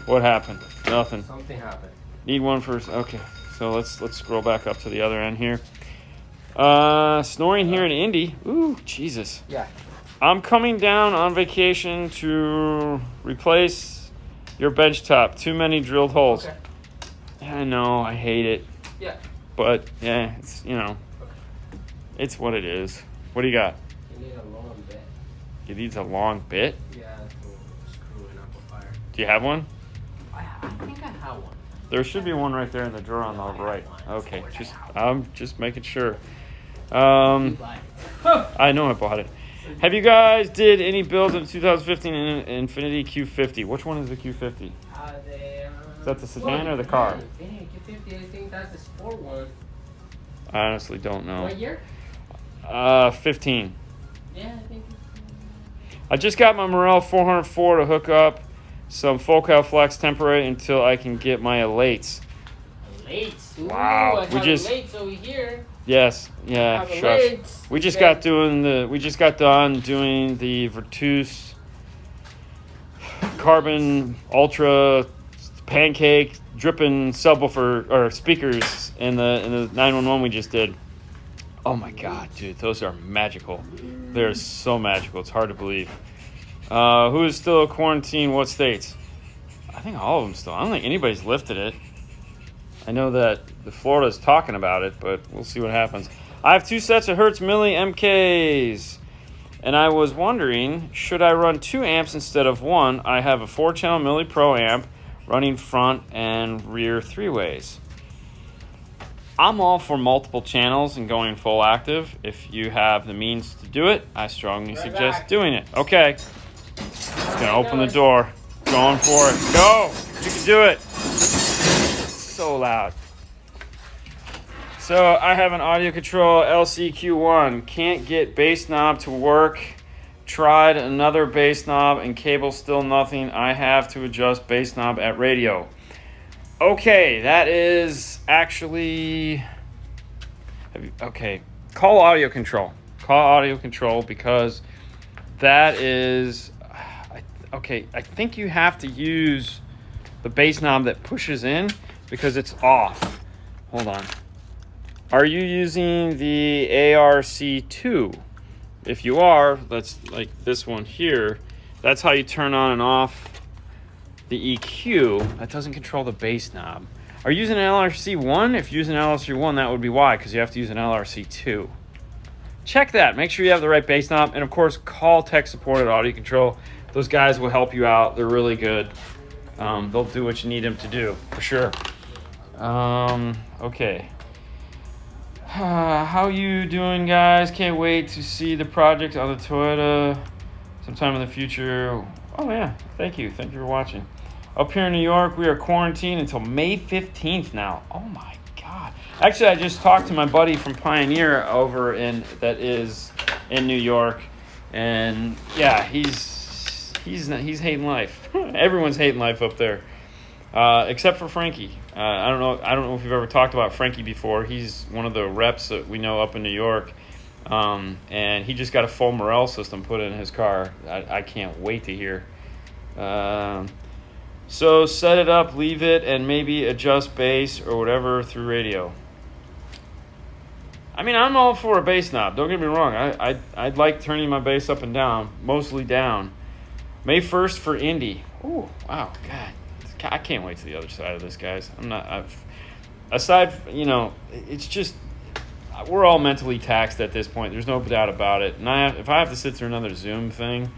What happened? Nothing. Something happened. Need one first. Okay, so let's scroll back up to the other end here. Snoring here in Indy. Ooh, Jesus. Yeah. I'm coming down on vacation to replace your bench top. Too many drilled holes. Okay. I know, I hate it. Yeah. But yeah, it's it's what it is. What do you got? You need a long bit. It needs a long bit. Yeah, to screw an amplifier. Do you have one? I think I have one. There should be one right there in the drawer on the right. Okay, I'm just making sure. I know I bought it. Have you guys did any builds in 2015 in Infiniti Q50? Which one is the Q50? Is that the sedan or the car? Infiniti Q50, I think that's the sport one. I honestly don't know. What year? 15. Yeah, I think I just got my Morel 404 to hook up some Focal Flex temporary until I can get my Elates. Elates? Ooh, Wow, I have Elates over here. Yes, yeah, shush. We just got done doing the Virtus Carbon Ultra pancake dripping subwoofer or speakers in the 911 we just did. Oh my god, dude, those are magical. They're so magical. It's hard to believe. Who is still quarantined? What states? I think all of them still. I don't think anybody's lifted it. I know that the Florida's talking about it, but we'll see what happens. I have 2 sets of Hertz Milli MKs, and I was wondering, should I run 2 amps instead of 1? I have a 4-channel Milli Pro amp running front and rear 3-ways. I'm all for multiple channels and going full active. If you have the means to do it, I strongly suggest doing it. Okay. Just gonna open the door. Going for it. Go! You can do it. So loud. So I have an audio control LCQ1. Can't get bass knob to work. Tried another bass knob and cable, still nothing. I have to adjust bass knob at radio. Okay, that is actually... Okay, call audio control. Call audio control because that is... Okay, I think you have to use the bass knob that pushes in because it's off. Hold on. Are you using the ARC2? If you are, that's like this one here. That's how you turn on and off the EQ. That doesn't control the bass knob. Are you using an LRC1? If you're using an LRC1, that would be why, because you have to use an LRC2. Check that. Make sure you have the right bass knob. And, of course, call tech support at Audio Control. Those guys will help you out. They're really good. They'll do what you need them to do, for sure. Okay. How you doing, guys? Can't wait to see the project on the Toyota sometime in the future. Oh, yeah. Thank you. Thank you for watching. Up here in New York, we are quarantined until May 15th now. Oh, my God. Actually, I just talked to my buddy from Pioneer that is in New York. And, yeah, he's hating life. Everyone's hating life up there. Except for Frankie. I don't know if you've ever talked about Frankie before. He's one of the reps that we know up in New York. And he just got a full Morel system put in his car. I can't wait to hear. So set it up, leave it, and maybe adjust bass or whatever through radio. I mean, I'm all for a bass knob. Don't get me wrong. I'd like turning my bass up and down, mostly down. May 1st for Indy. Oh, wow, God. I can't wait to the other side of this, guys. It's just, we're all mentally taxed at this point. There's no doubt about it. And if I have to sit through another Zoom thing,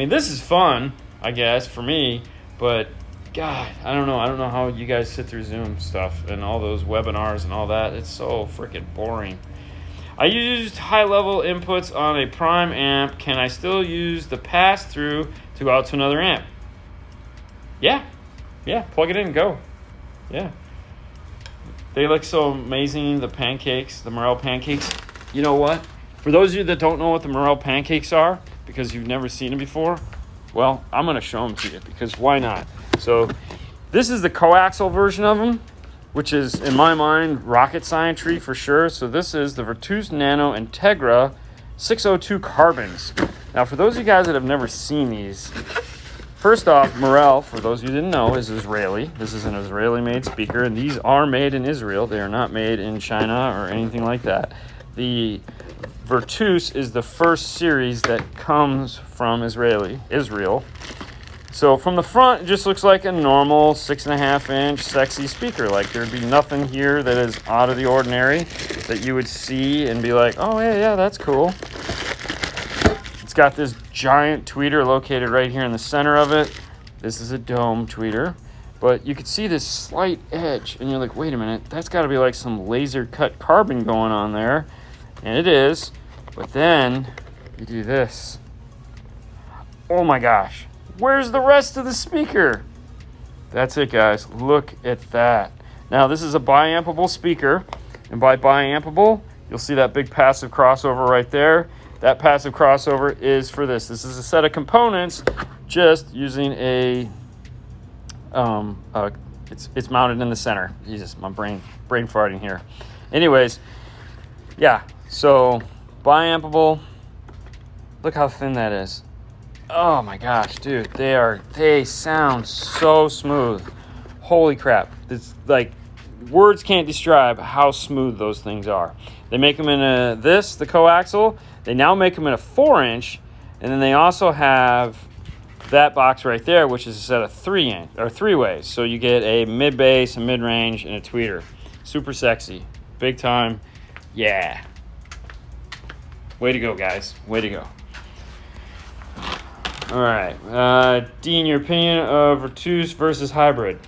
this is fun, I guess, for me, but God, I don't know. I don't know how you guys sit through Zoom stuff and all those webinars and all that. It's so freaking boring. I used high-level inputs on a prime amp. Can I still use the pass-through to go out to another amp? Yeah, plug it in and go. Yeah. They look so amazing, the pancakes, the Morel pancakes. You know what? For those of you that don't know what the Morel pancakes are, because you've never seen them before, well, I'm going to show them to you, because why not? So this is the coaxial version of them, which is, in my mind, rocket scientry for sure. So this is the Virtus Nano Integra 602 carbons. Now, for those of you guys that have never seen these, first off, Morel, for those of you who didn't know, is Israeli. This is an Israeli-made speaker, and these are made in Israel. They are not made in China or anything like that. The Virtus is the first series that comes from Israel. So from the front, it just looks like a normal 6.5-inch sexy speaker. Like there'd be nothing here that is out of the ordinary that you would see and be like, oh, yeah, that's cool. It's got this giant tweeter located right here in the center of it. This is a dome tweeter. but you could see this slight edge, and you're like, wait a minute, that's got to be like some laser cut carbon going on there, and it is. But then you do this. Oh my gosh, where's the rest of the speaker? That's it, guys. Look at that. Now, this is a biampable speaker, and by biampable, you'll see that big passive crossover right there. That passive crossover is for this. This is a set of components just using a it's mounted in the center. Jesus, my brain farting here. Anyways, yeah, so biampable. Look how thin that is. Oh my gosh, dude, they sound so smooth. Holy crap. It's like words can't describe how smooth those things are. They make them in the coaxial. They now make them in a 4-inch, and then they also have that box right there, which is a set of 3-inch or 3-ways. So you get a mid bass, a mid range, and a tweeter. Super sexy, big time. Yeah. Way to go, guys. Way to go. All right, Dean, your opinion of Virtus versus hybrid?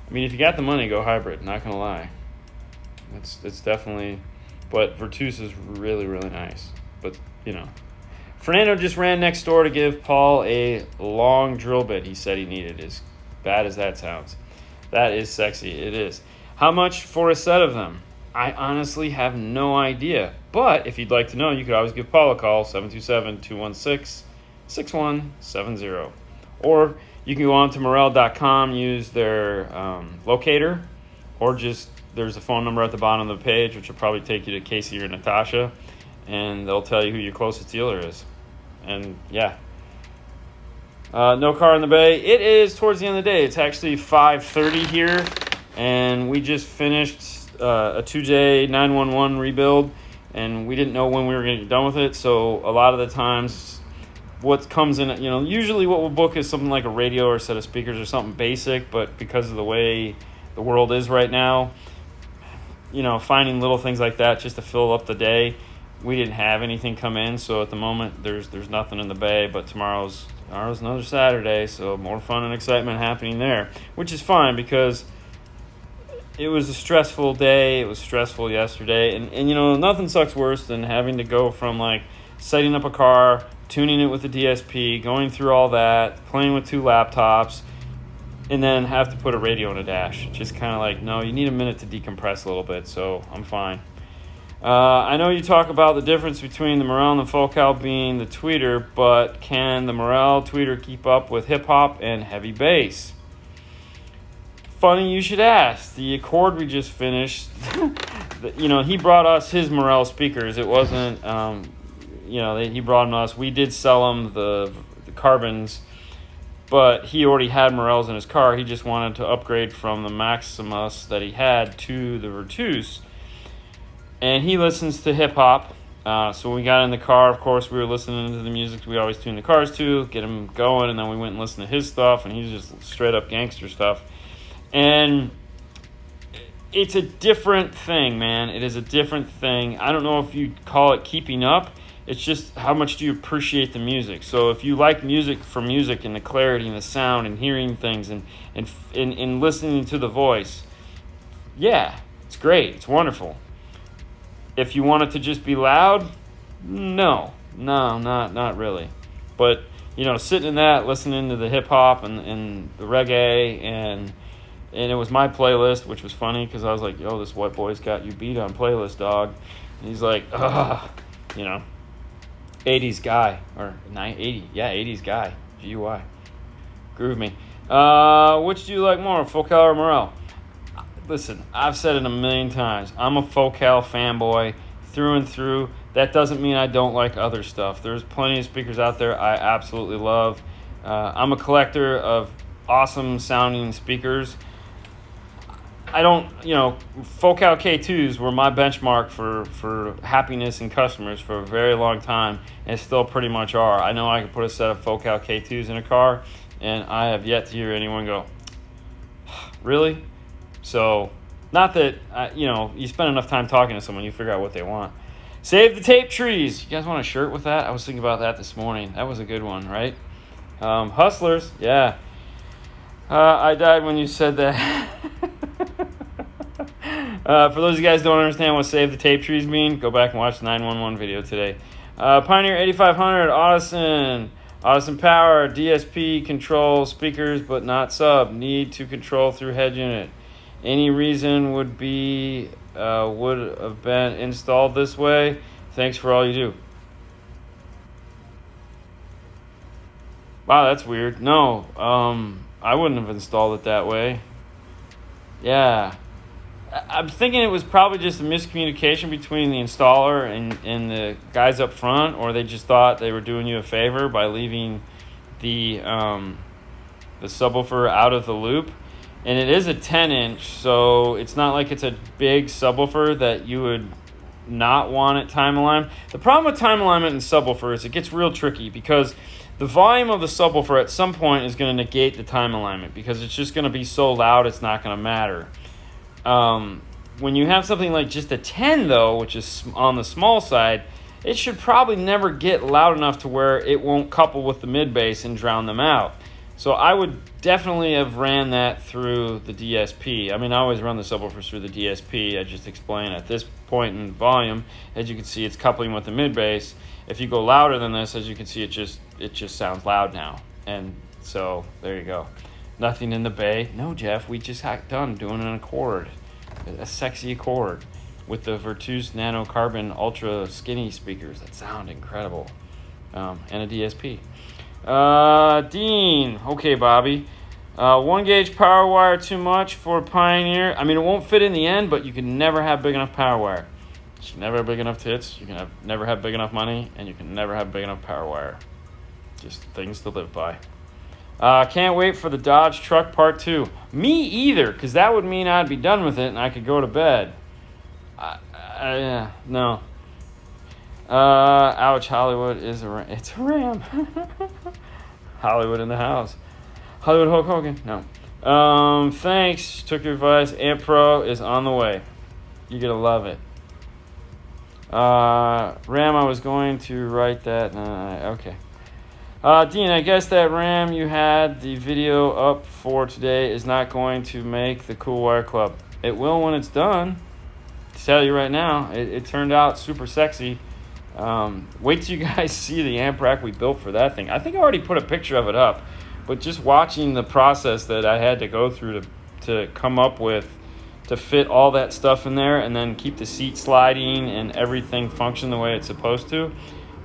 I mean, if you got the money, go hybrid. Not gonna lie, it's definitely. But Virtus is really, really nice. But you know, Fernando just ran next door to give Paul a long drill bit. He said he needed. As bad as that sounds, that is sexy. It is. How much for a set of them? I honestly have no idea. But if you'd like to know, you could always give Paul a call, 727-216-6170. Or you can go on to Morel.com, use their locator, or just there's a phone number at the bottom of the page, which will probably take you to Casey or Natasha, and they'll tell you who your closest dealer is. And yeah. No car in the bay. It is towards the end of the day. It's actually 5:30 here, and we just finished a 2-day 911 rebuild, and we didn't know when we were going to get done with it. So a lot of the times what comes in, you know, usually what we'll book is something like a radio or a set of speakers or something basic, but because of the way the world is right now, you know, finding little things like that just to fill up the day, we didn't have anything come in. So at the moment there's nothing in the bay, but tomorrow's another Saturday, so more fun and excitement happening there, which is fine because it was a stressful day. It was stressful yesterday. And you know, nothing sucks worse than having to go from like setting up a car, tuning it with the DSP, going through all that, playing with 2 laptops, and then have to put a radio in a dash. Just kind of like, no, you need a minute to decompress a little bit, so I'm fine. I know you talk about the difference between the Morel and the Focal being the tweeter, but can the Morel tweeter keep up with hip-hop and heavy bass? Funny you should ask. The Accord we just finished, you know, he brought us his Morel speakers. It wasn't, you know, he brought them to us. We did sell him the Carbons, but he already had Morels in his car. He just wanted to upgrade from the Maximus that he had to the Virtus. And he listens to hip-hop. So when we got in the car, of course, we were listening to the music we always tune the cars to, get him going, and then we went and listened to his stuff, and he's just straight-up gangster stuff. And it's a different thing, man. It is a different thing. I don't know if you'd call it keeping up. It's just how much do you appreciate the music. So if you like music for music and the clarity and the sound and hearing things and listening to the voice, yeah, it's great. It's wonderful. If you want it to just be loud, no, not really. But, you know, sitting in that, listening to the hip-hop and the reggae, and it was my playlist, which was funny because I was like, yo, this white boy's got you beat on playlist, dog. And he's like, ugh, you know, 80s guy, or 80, yeah, 80s guy, GUI. Groove me. Which do you like more, Focal or Morel? Listen, I've said it a million times. I'm a Focal fanboy through and through. That doesn't mean I don't like other stuff. There's plenty of speakers out there I absolutely love. I'm a collector of awesome sounding speakers. I don't, you know, Focal K2s were my benchmark for happiness in customers for a very long time, and still pretty much are. I know I can put a set of Focal K2s in a car, and I have yet to hear anyone go, really? So, not that, you know, you spend enough time talking to someone, you figure out what they want. Save the tape trees. You guys want a shirt with that? I was thinking about that this morning. That was a good one, right? Hustlers, yeah. I died when you said that. For those of you guys who don't understand what save the tape trees mean, go back and watch the 911 video today. Pioneer 8500, Audison power, DSP, control, speakers, but not sub. Need to control through head unit. Any reason would have been installed this way. Thanks for all you do. Wow, that's weird. No, I wouldn't have installed it that way. Yeah. I'm thinking it was probably just a miscommunication between the installer and the guys up front, or they just thought they were doing you a favor by leaving the subwoofer out of the loop. And it is a 10-inch, so it's not like it's a big subwoofer that you would not want it time aligned. The problem with time alignment in subwoofer is it gets real tricky because the volume of the subwoofer at some point is going to negate the time alignment because it's just going to be so loud it's not going to matter. When you have something like just a 10, though, which is on the small side, it should probably never get loud enough to where it won't couple with the mid-bass and drown them out. So I would definitely have ran that through the DSP. I mean, I always run the subwoofers through the DSP. I just explained at this point in volume, as you can see, it's coupling with the mid-bass. If you go louder than this, as you can see, it just sounds loud now. And so there you go. Nothing in the bay. No, Jeff, we just got done doing an Accord, a sexy Accord with the Virtus Nano Carbon Ultra Skinny speakers that sound incredible, and a DSP. Dean, okay, Bobby. 1 gauge power wire too much for Pioneer. I mean, it won't fit in the end, but you can never have big enough power wire. You should never have big enough tits. You can never have big enough money, and you can never have big enough power wire. Just things to live by. Can't wait for the Dodge truck part 2. Me either, because that would mean I'd be done with it and I could go to bed. No. Ouch, Hollywood it's a Ram. Hollywood in the house. Hollywood Hulk Hogan. No. Thanks. Took your advice. Amp Pro is on the way. You're going to love it. Ram, I was going to write that. Okay. Dean, I guess that RAM you had the video up for today is not going to make the Cool Wire Club. It will when it's done. To tell you right now, it turned out super sexy. Wait till you guys see the amp rack we built for that thing. I think I already put a picture of it up, but just watching the process that I had to go through to come up with to fit all that stuff in there and then keep the seat sliding and everything function the way it's supposed to.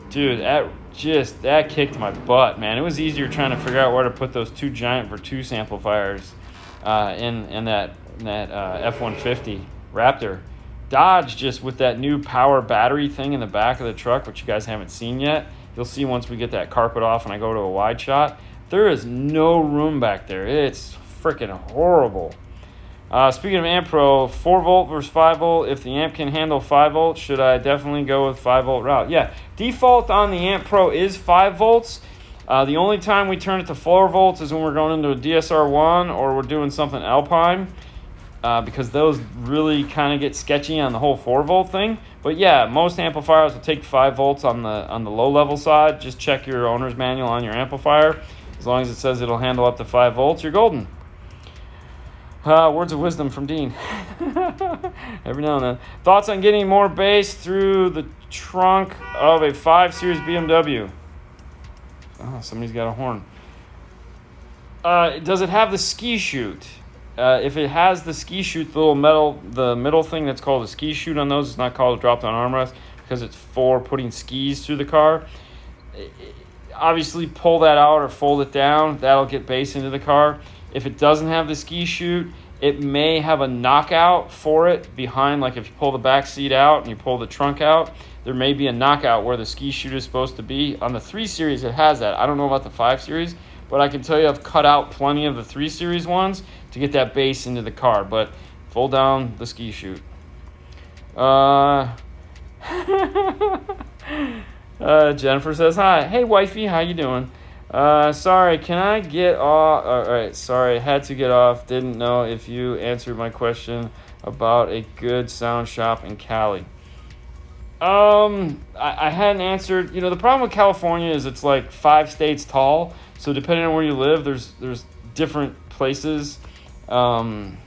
Dude, that kicked my butt, man. It was easier trying to figure out where to put those 2 giant Virtus amplifiers in that F-150 Raptor. Dodge, just with that new power battery thing in the back of the truck, which you guys haven't seen yet. You'll see once we get that carpet off and I go to a wide shot. There is no room back there. It's freaking horrible. Speaking of Amp Pro, 4 volt versus 5 volt. If the amp can handle 5 volts, should I definitely go with 5 volt route? Yeah, default on the Amp Pro is 5 volts. The only time we turn it to 4 volts is when we're going into a DSR1 or we're doing something Alpine, because those really kind of get sketchy on the whole 4 volt thing. But yeah, most amplifiers will take 5 volts on the low level side. Just check your owner's manual on your amplifier. As long as it says it'll handle up to 5 volts, you're golden. Words of wisdom from Dean. Every now and then. Thoughts on getting more bass through the trunk of a 5 Series BMW? Oh, somebody's got a horn. Does it have the ski chute? If it has the ski chute, the middle thing that's called a ski chute on those, it's not called a drop-down armrest because it's for putting skis through the car. Obviously, pull that out or fold it down. That'll get bass into the car. If it doesn't have the ski chute, it may have a knockout for it behind, like if you pull the back seat out and you pull the trunk out, there may be a knockout where the ski chute is supposed to be. On the 3 Series, it has that. I don't know about the 5 Series, but I can tell you I've cut out plenty of the 3 Series ones to get that bass into the car, but fold down the ski chute. Jennifer says, hi. Hey, wifey, how you doing? Sorry, can I get off? All right, sorry, had to get off. Didn't know if you answered my question about a good sound shop in Cali. I hadn't answered. You know, the problem with California is it's like 5 states tall. So depending on where you live, there's different places. Honestly,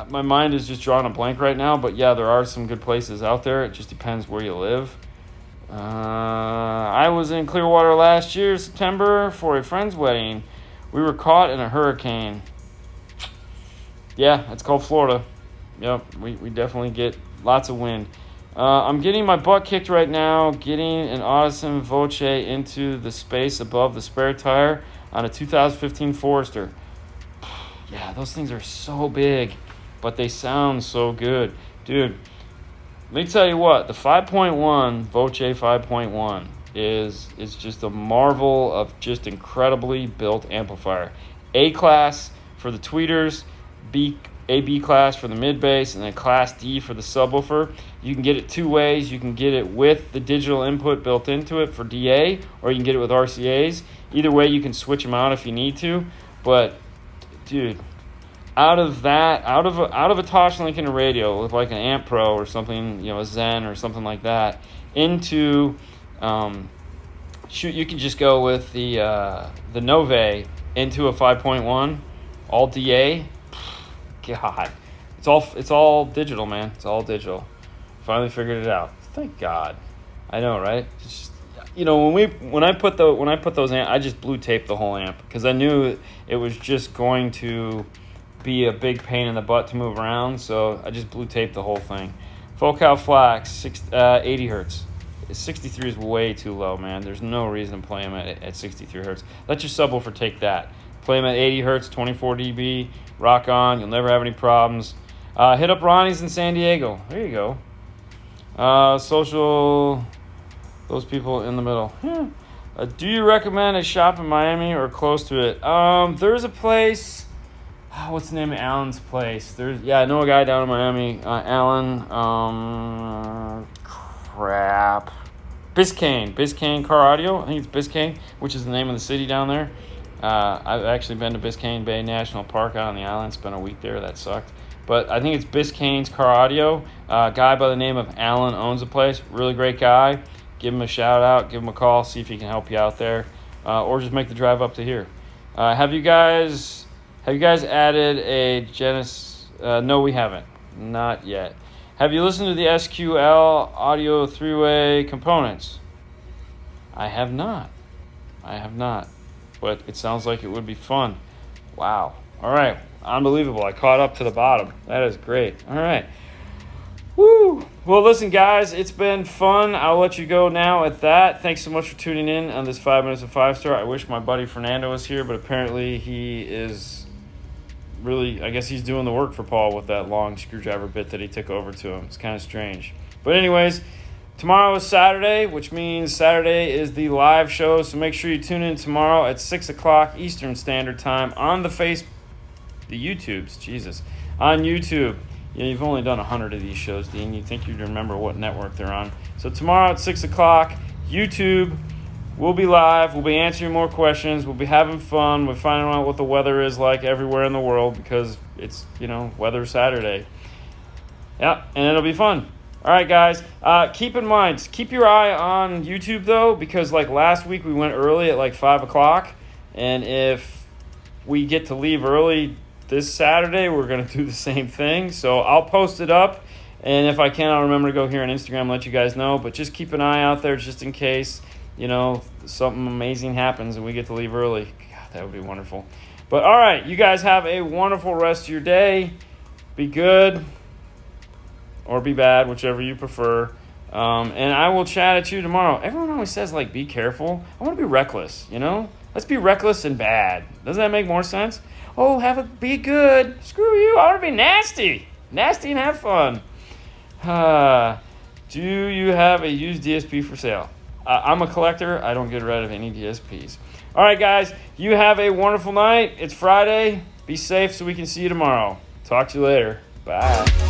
my mind is just drawing a blank right now, but yeah, there are some good places out there. It just depends where you live. I was in Clearwater last year, September, for a friend's wedding. We were caught in a hurricane. Yeah, it's called Florida. Yep, we definitely get lots of wind. I'm getting my butt kicked right now, getting an Audison Voce into the space above the spare tire on a 2015 Forester. Yeah, those things are so big, but they sound so good. Dude, let me tell you what, the 5.1, Voce 5.1, is just a marvel of just incredibly built amplifier. A-class for the tweeters, B class for the mid-bass, and then class D for the subwoofer. You can get it two ways. You can get it with the digital input built into it for DA, or you can get it with RCAs. Either way, you can switch them out if you need to. But, dude, out of a Tosh Lincoln radio with like an Amp Pro or something, a Zen or something like that, into you can just go with the Nove into a 5.1, all DA. God, it's all digital, man. It's all digital. Finally figured it out. Thank God. I know, right? Just, when I put those amp, I just blue taped the whole amp because I knew it was just going to be a big pain in the butt to move around. So I just blue taped the whole thing. Focal Flax, 80 hertz. 63 is way too low, man. There's no reason to play them at 63 hertz. Let your subwoofer take that. Play them at 80 hertz, 24 dB. Rock on. You'll never have any problems. Hit up Ronnie's in San Diego. There you go. Social, those people in the middle. Do you recommend a shop in Miami or close to it? There's a place. What's the name of Alan's place? I know a guy down in Miami. Alan. Biscayne Car Audio. I think it's Biscayne, which is the name of the city down there. I've actually been to Biscayne Bay National Park out on the island. Spent a week there. That sucked. But I think it's Biscayne's Car Audio. A guy by the name of Alan owns the place. Really great guy. Give him a shout out. Give him a call. See if he can help you out there. Or just make the drive up to here. Have you guys added a Genesis? No, we haven't. Not yet. Have you listened to the SQL audio three-way components? I have not. But it sounds like it would be fun. Wow. All right. Unbelievable. I caught up to the bottom. That is great. All right. Woo. Well, listen, guys, it's been fun. I'll let you go now at that. Thanks so much for tuning in on this 5 Minutes of 5-Star. I wish my buddy Fernando was here, but apparently he is really, I guess he's doing the work for Paul with that long screwdriver bit that he took over to him. It's kind of strange. But anyways, tomorrow is Saturday, which means Saturday is the live show, so make sure you tune in tomorrow at 6 o'clock Eastern Standard Time on the YouTubes, Jesus, on YouTube. You've only done 100 of these shows, Dean. You'd think you'd remember what network they're on. So tomorrow at 6 o'clock, YouTube, we'll be live. We'll be answering more questions. We'll be having fun. We're finding out what the weather is like everywhere in the world because it's, weather Saturday. Yeah, and it'll be fun. All right, guys, keep in mind, keep your eye on YouTube, though, because like last week we went early at like 5 o'clock, and if we get to leave early this Saturday, we're going to do the same thing. So I'll post it up, and if I can, I'll remember to go here on Instagram and let you guys know, but just keep an eye out there just in case, something amazing happens and we get to leave early. God, that would be wonderful. But all right, you guys have a wonderful rest of your day. Be good. Or be bad, whichever you prefer. And I will chat at you tomorrow. Everyone always says, be careful. I want to be reckless, Let's be reckless and bad. Doesn't that make more sense? Oh, be good. Screw you. I want to be nasty. Nasty and have fun. Do you have a used DSP for sale? I'm a collector. I don't get rid of any DSPs. All right, guys. You have a wonderful night. It's Friday. Be safe so we can see you tomorrow. Talk to you later. Bye.